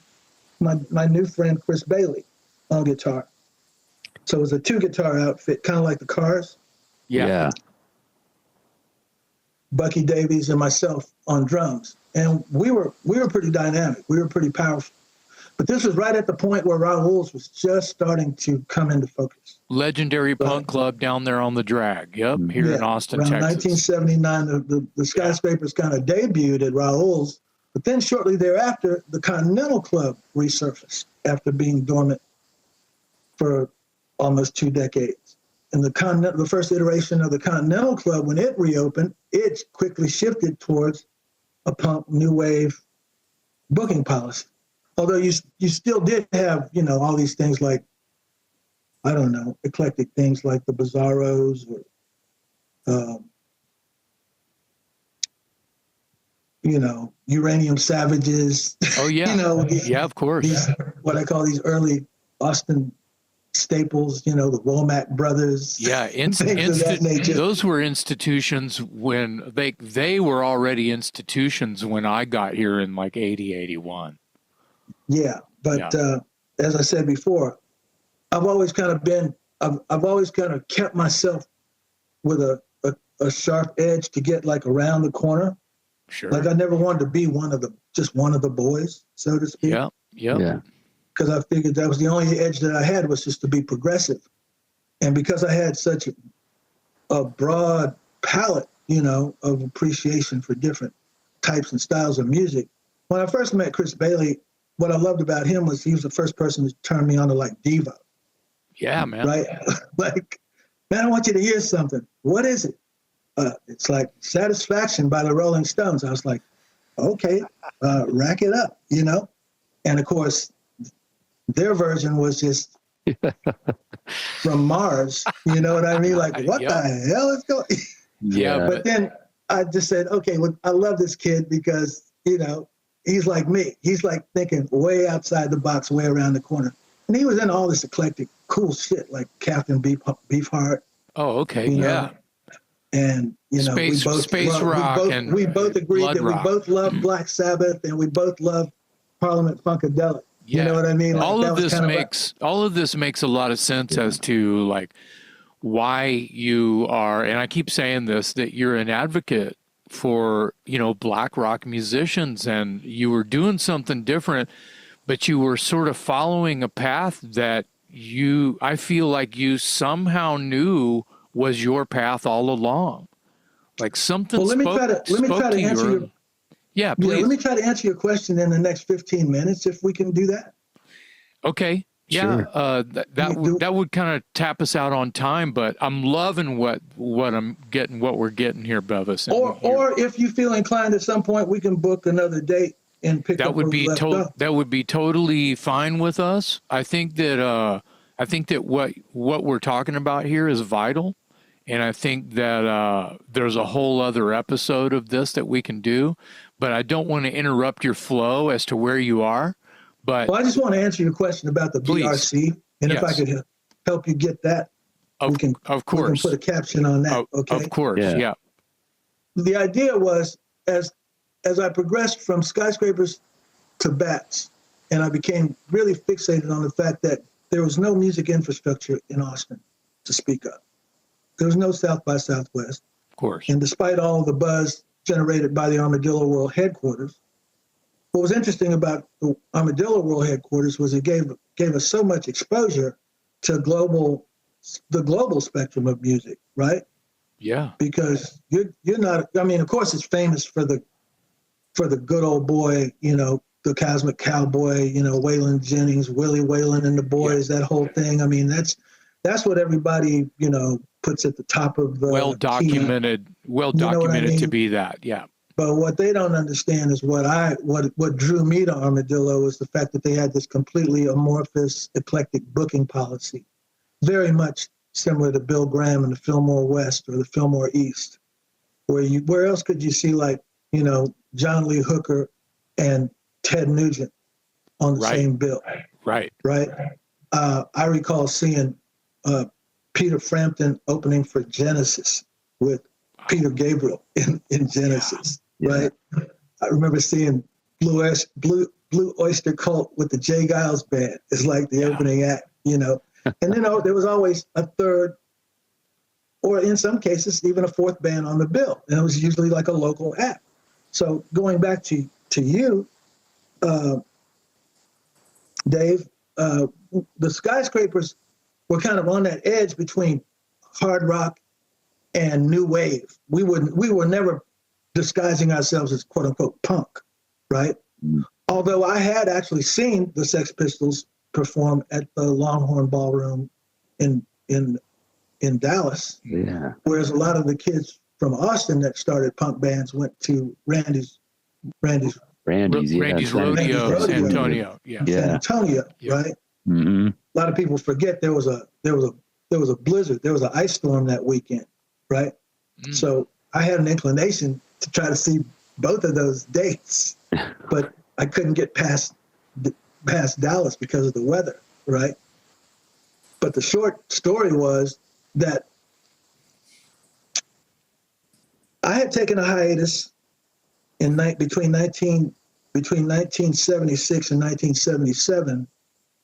my new friend Chris Bailey on guitar. So it was a 2-guitar outfit, kind of like the Cars. Yeah. Bucky Davies and myself on drums, and we were pretty dynamic. We were pretty powerful. But this was right at the point where Raoul's was just starting to come into focus. Legendary punk club down there on the drag. Yep, here in Austin, around Texas. 1979, the Skyscrapers kind of debuted at Raoul's, but then shortly thereafter, the Continental Club resurfaced after being dormant for almost 2 decades. And the first iteration of the Continental Club, when it reopened, it quickly shifted towards a punk new wave booking policy. Although you still did have, all these things like, I don't know, eclectic things like the Bizarros or, Uranium Savages. Oh, yeah. Yeah, of course. What I call these early Austin staples, the Womack brothers. Yeah, those were institutions when they were already institutions when I got here in like 80, 81. Yeah, but as I said before, I've always kind of kept myself with a sharp edge to get like around the corner. Sure. Like I never wanted to be one of the boys, so to speak. Yeah. Because I figured that was the only edge that I had, was just to be progressive. And because I had such a broad palette, of appreciation for different types and styles of music. When I first met Chris Bailey, what I loved about him was he was the first person to turn me on to like Devo. Yeah, man. Right? Like, man, I want you to hear something. What is it? It's like Satisfaction by the Rolling Stones. I was like, okay, rack it up, And of course, their version was just from Mars. You know what I mean? Like, what the hell is going on? Yeah. But then I just said, okay, well, I love this kid because, he's like me. He's like thinking way outside the box, way around the corner. And he was in all this eclectic, cool shit like Captain Beefheart. Oh, okay. And, we both agreed that we both loved Black Sabbath and we both loved Parliament Funkadelic. Yeah. You know what I mean? Like, all of this makes a lot of sense as to like why you are, and I keep saying this, that you're an advocate for, black rock musicians, and you were doing something different, but you were sort of following a path that I feel like you somehow knew was your path all along. Like something. Well, let me try to answer your. Yeah, please. Let me try to answer your question in the next 15 minutes, if we can do that. Okay. Yeah. Sure. That would kind of tap us out on time, but I'm loving what we're getting here, Bevis. Or if you feel inclined, at some point we can book another date and pick up where we left off. That would be totally fine with us. I think that what we're talking about here is vital. And I think that there's a whole other episode of this that we can do, but I don't want to interrupt your flow as to where you are. But I just want to answer your question about the BRC, and if I could help you get that, of course, we can put a caption on that. Okay. Of course, yeah. The idea was as I progressed from Skyscrapers to Bats, and I became really fixated on the fact that there was no music infrastructure in Austin to speak of. There was no South by Southwest. Of course. And despite all the buzz generated by the Armadillo World headquarters, what was interesting about the Armadillo World headquarters was it gave us so much exposure to the global spectrum of music, right? Yeah. Because you're not, I mean, of course it's famous for the good old boy, the Cosmic Cowboy, Waylon Jennings, Willie Whalen and the Boys, that whole thing. I mean, that's what everybody, puts at the top of the well documented to be that. Yeah. But what they don't understand is what drew me to Armadillo was the fact that they had this completely amorphous, eclectic booking policy, very much similar to Bill Graham and the Fillmore West or the Fillmore East, where else could you see like, John Lee Hooker and Ted Nugent on the same bill? Right. I recall seeing Peter Frampton opening for Genesis with Peter Gabriel in Genesis, right? I remember seeing Blue Oyster Cult with the Jay Giles Band. It's like the opening act, you know. And then there was always a third, or in some cases, even a fourth band on the bill. And it was usually like a local act. So going back to you, Dave, the Skyscrapers were kind of on that edge between hard rock and new wave. We were never disguising ourselves as quote unquote punk, right? Mm. Although I had actually seen the Sex Pistols perform at the Longhorn Ballroom in Dallas. Yeah. Whereas a lot of the kids from Austin that started punk bands went to Randy's Rodeo, San Antonio. Yeah. San Antonio, right? Mm-hmm. A lot of people forget there was a blizzard, there was an ice storm that weekend, right? Mm. So I had an inclination to try to see both of those dates, but I couldn't get past Dallas because of the weather, right? But the short story was that I had taken a hiatus between 1976 and 1977,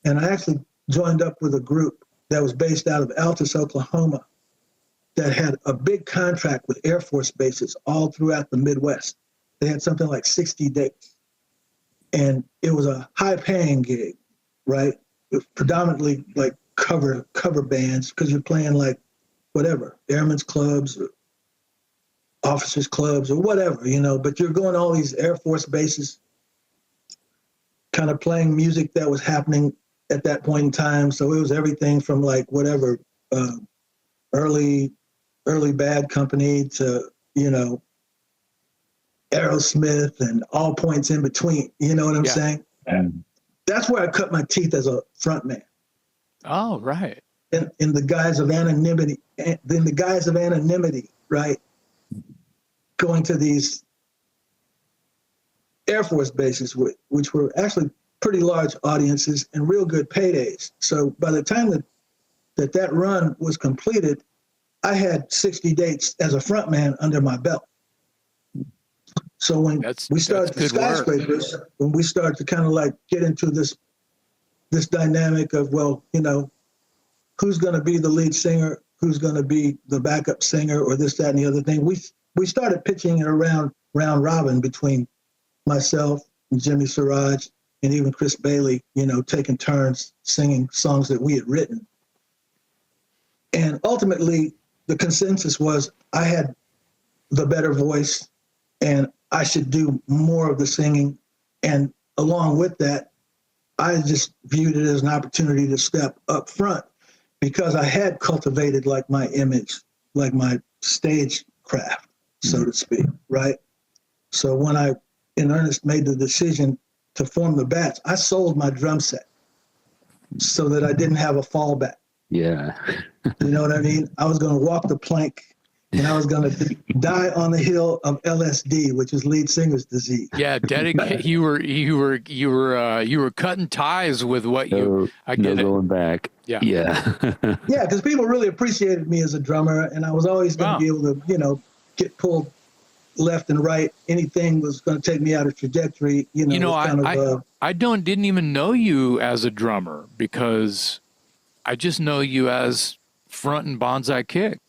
and I actually joined up with a group that was based out of Altus, Oklahoma, that had a big contract with Air Force bases all throughout the Midwest. They had something like 60 dates. And it was a high-paying gig, right? It was predominantly like cover bands, because you're playing like whatever, airmen's clubs or officers clubs or whatever, you know, but you're going to all these Air Force bases, kind of playing music that was happening at that point in time. So it was everything from like whatever, early Bad Company to, you know, Aerosmith and all points in between. You know what I'm saying? Mm. That's where I cut my teeth as a front man. Oh, right. In the guise of anonymity, right? Going to these Air Force bases, which were actually pretty large audiences and real good paydays. So by the time that run was completed, I had 60 dates as a front man under my belt. So when we started the Skyscrapers, when we started to kind of like get into this dynamic of, well, you know, who's going to be the lead singer, who's going to be the backup singer, or this, that, and the other thing, we started pitching it around round robin between myself and Jimmy Siraj and even Chris Bailey, you know, taking turns singing songs that we had written. And ultimately, the consensus was I had the better voice and I should do more of the singing. And along with that, I just viewed it as an opportunity to step up front because I had cultivated like my image, like my stage craft, so to speak, right? So when I, in earnest, made the decision to form the Bats, I sold my drum set so that I didn't have a fallback. Yeah. You know what I mean? I was going to walk the plank and I was going to die on the hill of LSD, which is lead singer's disease. Yeah, you were cutting ties with what you. I get no it. Going back. Yeah, yeah, yeah. Because people really appreciated me as a drummer, and I was always going to be able to, you know, get pulled left and right. Anything was going to take me out of trajectory. I didn't even know you as a drummer because I just know you as front and bonsai kick.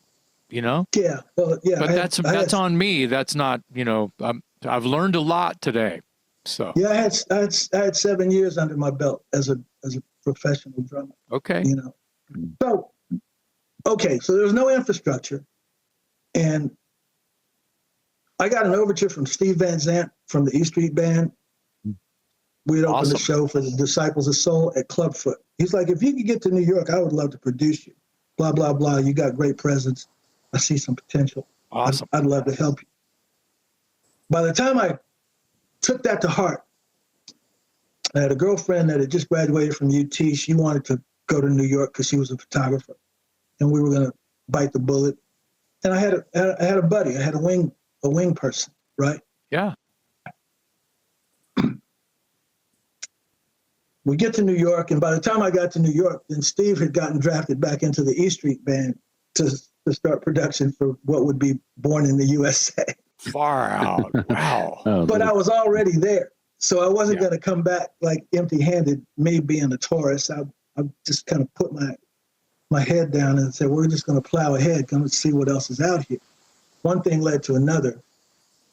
You know? Yeah. Well, yeah. But that's on me. That's not, you know, I've learned a lot today. So yeah, I had 7 years under my belt as a professional drummer. Okay. You know. So so there's no infrastructure. And I got an overture from Steve Van Zandt from the E Street Band. We'd opened the show for the Disciples of Soul at Clubfoot. He's like, if you could get to New York, I would love to produce you. Blah, blah, blah. You got great presence. I see some potential. Awesome. I'd love to help you. By the time I took that to heart, I had a girlfriend that had just graduated from UT. She wanted to go to New York because she was a photographer, and we were going to bite the bullet. And I had a buddy. I had a wing person, right? Yeah. We get to New York, and by the time I got to New York, then Steve had gotten drafted back into the E Street Band to start production for what would be Born in the USA. Far out. Wow. Oh, But I was already there. So I wasn't Yeah. going to come back like empty-handed, me being a tourist. I just kind of put my head down and said, we're just going to plow ahead, come and see what else is out here. One thing led to another.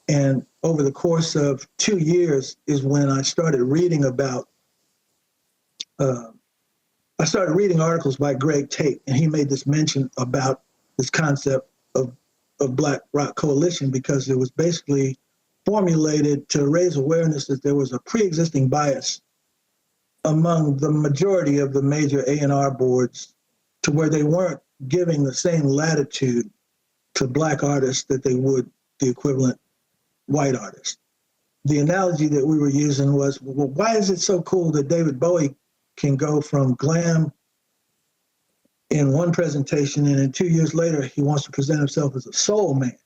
And over the course of 2 years is when I started reading about, I started reading articles by Greg Tate, and he made this mention about this concept of Black Rock Coalition, because it was basically formulated to raise awareness that there was a pre-existing bias among the majority of the major A&R boards to where they weren't giving the same latitude to Black artists that they would the equivalent white artists. The analogy that we were using was, well, why is it so cool that David Bowie can go from glam in one presentation, and then 2 years later, he wants to present himself as a soul man,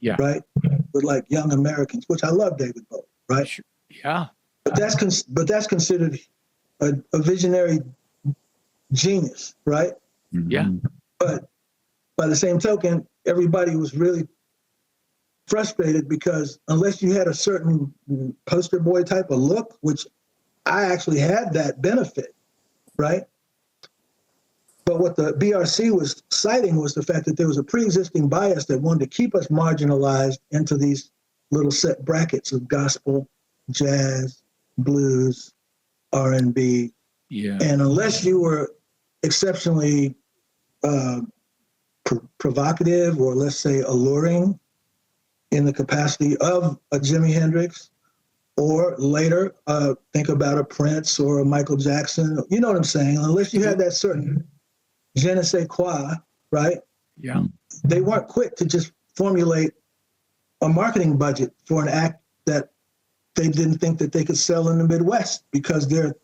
Yeah. right? With like Young Americans, which I love David Bowie, right? Yeah. But that's considered a visionary genius, right? Yeah. But by the same token, everybody was really frustrated because unless you had a certain poster boy type of look, which I actually had that benefit, right? But what the BRC was citing was the fact that there was a pre-existing bias that wanted to keep us marginalized into these little set brackets of gospel, jazz, blues, R&B. Yeah. And unless you were exceptionally provocative, or let's say alluring in the capacity of a Jimi Hendrix, or later think about a Prince or a Michael Jackson, you know what I'm saying? Unless you had that certain je ne sais quoi, right? Yeah. They weren't quick to just formulate a marketing budget for an act that they didn't think that they could sell in the Midwest, because their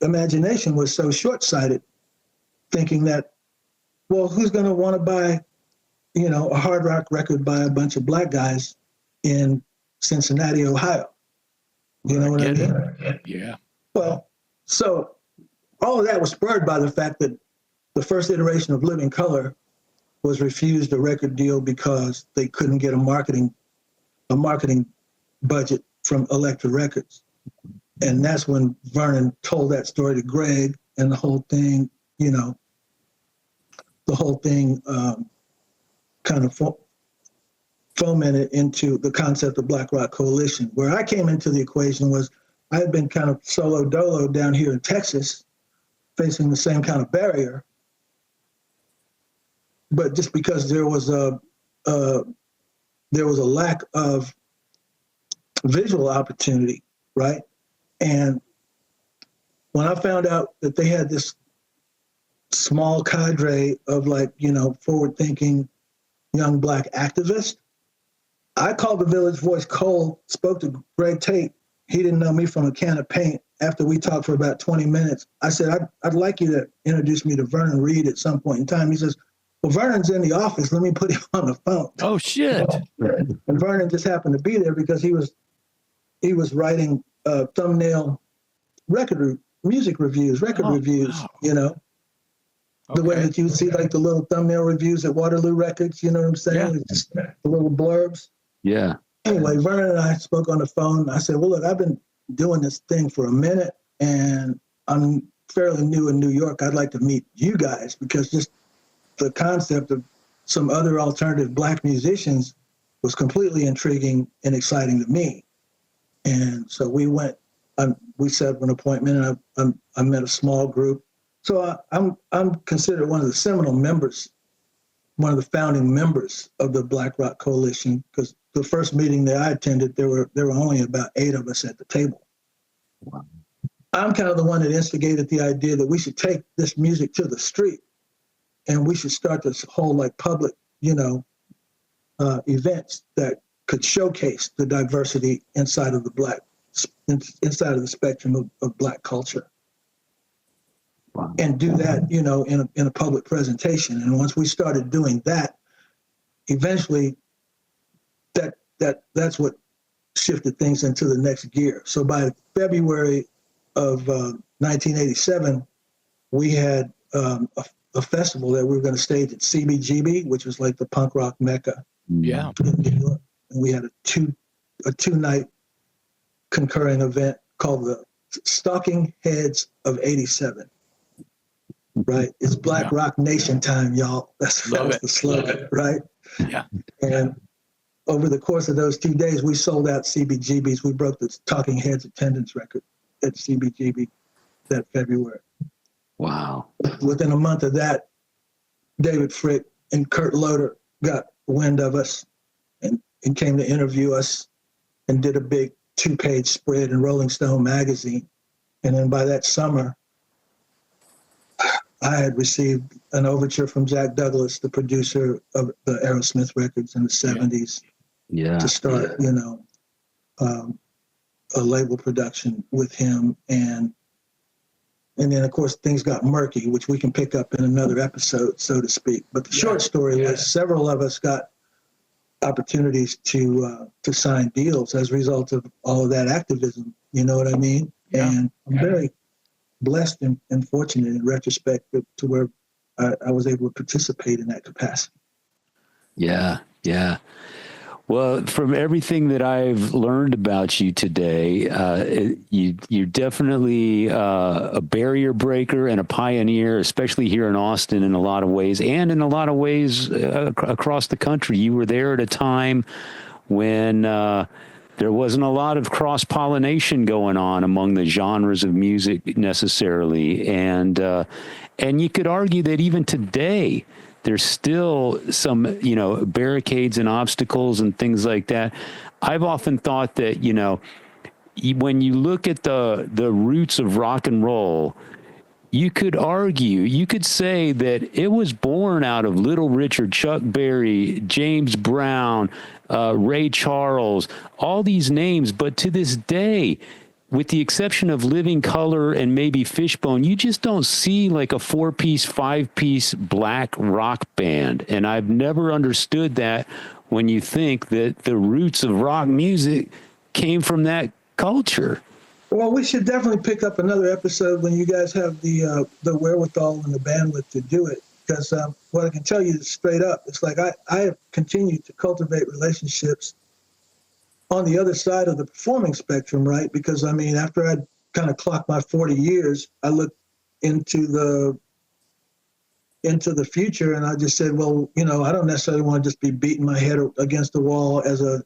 imagination was so short-sighted, thinking that, well, who's going to want to buy, a hard rock record by a bunch of Black guys in Cincinnati, Ohio? You know what I mean? Yeah. Well, so all of that was spurred by the fact that the first iteration of Living Color was refused a record deal because they couldn't get a marketing budget from Elektra Records. And that's when Vernon told that story to Greg, and the whole thing, kind of fomented into the concept of Black Rock Coalition. Where I came into the equation was I had been kind of solo dolo down here in Texas, facing the same kind of barrier. But just because there was a lack of visual opportunity, right? And when I found out that they had this small cadre of forward-thinking young Black activists, I called the Village Voice cold, spoke to Greg Tate. He didn't know me from a can of paint. After we talked for about 20 minutes, I said, I'd like you to introduce me to Vernon Reid at some point in time. He says, well, Vernon's in the office. Let me put him on the phone. Oh, shit. And Vernon just happened to be there because he was writing thumbnail music reviews, reviews, wow. The way that you see like the little thumbnail reviews at Waterloo Records, you know what I'm saying? Yeah. It's just the little blurbs. Yeah. Anyway, Vernon and I spoke on the phone. I said, well, look, I've been doing this thing for a minute, and I'm fairly new in New York. I'd like to meet you guys, because just the concept of some other alternative Black musicians was completely intriguing and exciting to me. And so we went, we set up an appointment, and I met a small group. So I'm considered one of the seminal members, one of the founding members of the Black Rock Coalition, because the first meeting that I attended, there were only about 8 of us at the table. Wow. I'm kind of the one that instigated the idea that we should take this music to the street, and we should start this whole public, events that could showcase the diversity inside of inside of the spectrum of Black culture. Wow. And do that, in a public presentation. And once we started doing that, eventually that's what shifted things into the next gear. So by February of 1987, we had a festival that we were going to stage at CBGB, which was like the punk rock mecca Yeah. in New York. And we had a two-night concurring event called the Stalking Heads of '87. Right? It's Black Rock Nation time, y'all. That was the slogan, right? Yeah. And over the course of those 2 days, we sold out CBGBs. We broke the Talking Heads attendance record at CBGB that February. Wow. Within a month of that, David Frick and Kurt Loder got wind of us and came to interview us and did a big 2-page spread in Rolling Stone magazine. And then by that summer, I had received an overture from Jack Douglas, the producer of the Aerosmith records in the 70s, to start, a label production with him. And then, of course, things got murky, which we can pick up in another episode, so to speak. But the short story was several of us got opportunities to sign deals as a result of all of that activism. You know what I mean? Yeah. And I'm very blessed and fortunate in retrospect to where I was able to participate in that capacity. Yeah, yeah. Well, from everything that I've learned about you today, you're definitely a barrier breaker and a pioneer, especially here in Austin in a lot of ways, and in a lot of ways across the country. You were there at a time when there wasn't a lot of cross-pollination going on among the genres of music necessarily. And you could argue that even today, there's still some, barricades and obstacles and things like that. I've often thought that, when you look at the roots of rock and roll, you could say that it was born out of Little Richard, Chuck Berry, James Brown, Ray Charles, all these names. But to this day, with the exception of Living Colour and maybe Fishbone, you just don't see like a 4-piece, 5-piece black rock band. And I've never understood that when you think that the roots of rock music came from that culture. Well, we should definitely pick up another episode when you guys have the wherewithal and the bandwidth to do it. Because what I can tell you is straight up, it's like I have continued to cultivate relationships on the other side of the performing spectrum, right? Because after I kind of clocked my 40 years, I looked into the future and I just said, well, I don't necessarily want to just be beating my head against the wall as a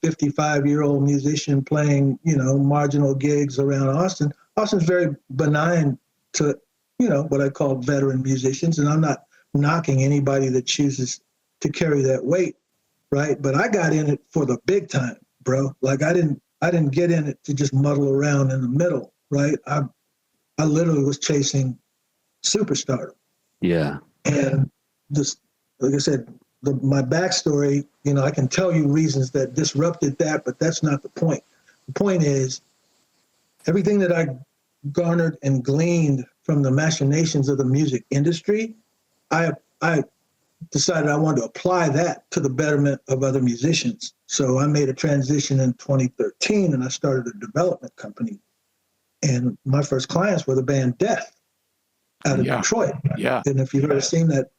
55-year-old musician playing, marginal gigs around Austin. Austin's very benign to, what I call veteran musicians, and I'm not knocking anybody that chooses to carry that weight, right? But I got in it for the big time, bro. Like I didn't get in it to just muddle around in the middle, right? I literally was chasing superstardom. Yeah. And this, like I said, my backstory, I can tell you reasons that disrupted that, but that's not the point. The point is everything that I garnered and gleaned from the machinations of the music industry, I decided I wanted to apply that to the betterment of other musicians. So I made a transition in 2013 and I started a development company. And my first clients were the band Death out of Detroit. Yeah. And if you've ever seen that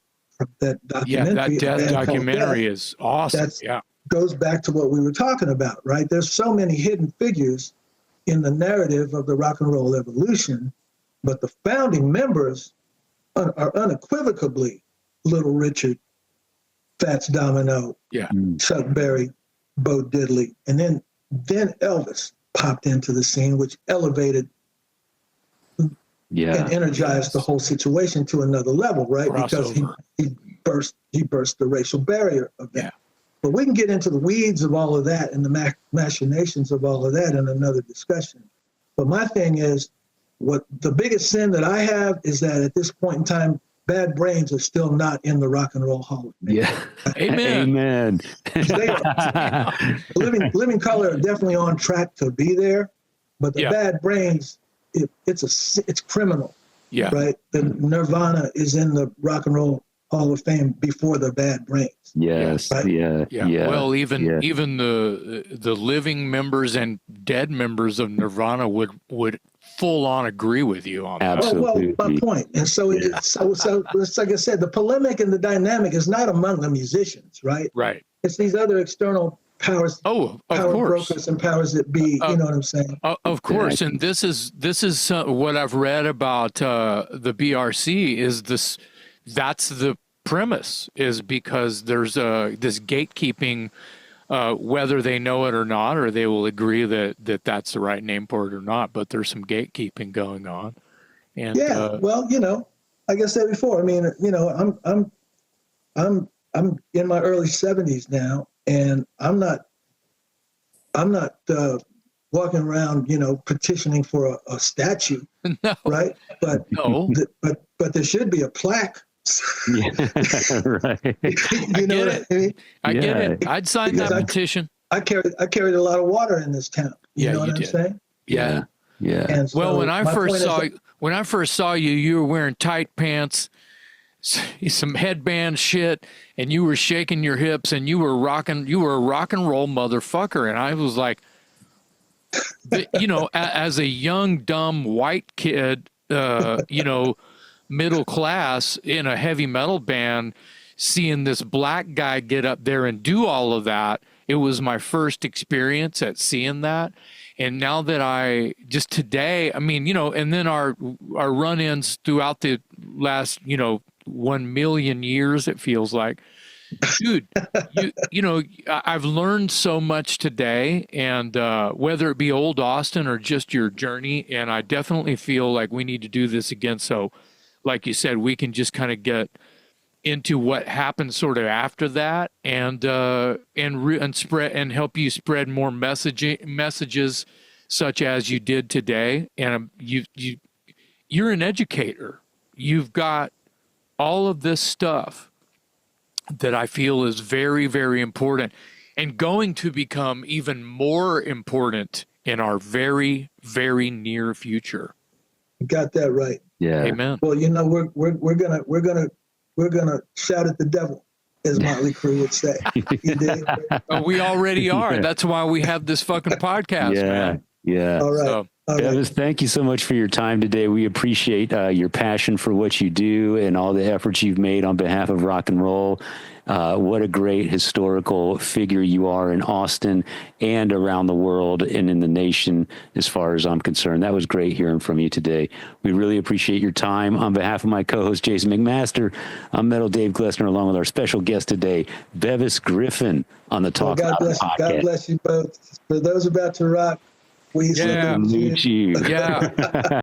documentary. Yeah, that Death documentary is awesome. Goes back to what we were talking about, right? There's so many hidden figures in the narrative of the rock and roll evolution, but the founding members are unequivocally Little Richard, Fats Domino, Chuck Berry, Bo Diddley, and then Elvis popped into the scene, which elevated and energized the whole situation to another level, right? Crossover. Because he burst the racial barrier of that. Yeah. But we can get into the weeds of all of that and the machinations of all of that in another discussion. But my thing is, what the biggest sin that I have is that at this point in time, Bad Brains are still not in the Rock and Roll Hall of Fame. Yeah. Amen. Living Colour are definitely on track to be there, but the Bad Brains, it's criminal. Yeah. Right. The Nirvana is in the Rock and Roll Hall of Fame before the Bad Brains. Yes. Right? Yeah. Well, even the living members and dead members of Nirvana would full on agree with you on that. Absolutely. Well, my point. And so, so it's like I said, the polemic and the dynamic is not among the musicians, right? Right. It's these other external powers, of power course. brokers and powers that be. You know what I'm saying? Of course. And this is what I've read about the BRC is this. That's the premise, is because there's this gatekeeping, whether they know it or not, or they will agree that that's the right name for it or not. But there's some gatekeeping going on. And well, like I said before, I mean, I'm in my early 70s now, and I'm not walking around, petitioning for a statue, no, right? But no, but there should be a plaque. Yeah, right. you know what I mean? I get it. I'd sign that petition. I carried a lot of water in this town. You know what I'm saying? Yeah. And so well, when I first saw you, you were wearing tight pants, some headband shit, and you were shaking your hips, and you were a rock and roll motherfucker. And I was like, as a young, dumb white kid, middle class in a heavy metal band, seeing this black guy get up there and do all of that, it was my first experience at seeing that. And now that today, I mean, and then our run-ins throughout the last, 1 million years, it feels like, dude, I've learned so much today, and whether it be old Austin or just your journey, and I definitely feel like we need to do this again. So, like you said, we can just kind of get into what happens sort of after that, and spread and help you spread more messages such as you did today. And you're an educator. You've got all of this stuff that I feel is very, very important, and going to become even more important in our very, very near future. You got that right. Yeah. Amen. Well, we're gonna shout at the devil, as Motley Crue would say. You dig? We already are. That's why we have this fucking podcast, man. Yeah. All right. So, Bevis, thank you so much for your time today. We appreciate your passion for what you do and all the efforts you've made on behalf of rock and roll. What a great historical figure you are in Austin and around the world and in the nation, as far as I'm concerned. That was great hearing from you today. We really appreciate your time. On behalf of my co-host, Jason McMaster, I'm Metal Dave Glessner, along with our special guest today, Bevis Griffin, on the Talk Louder podcast. God bless you both. For those about to rock, we salute you. Yeah.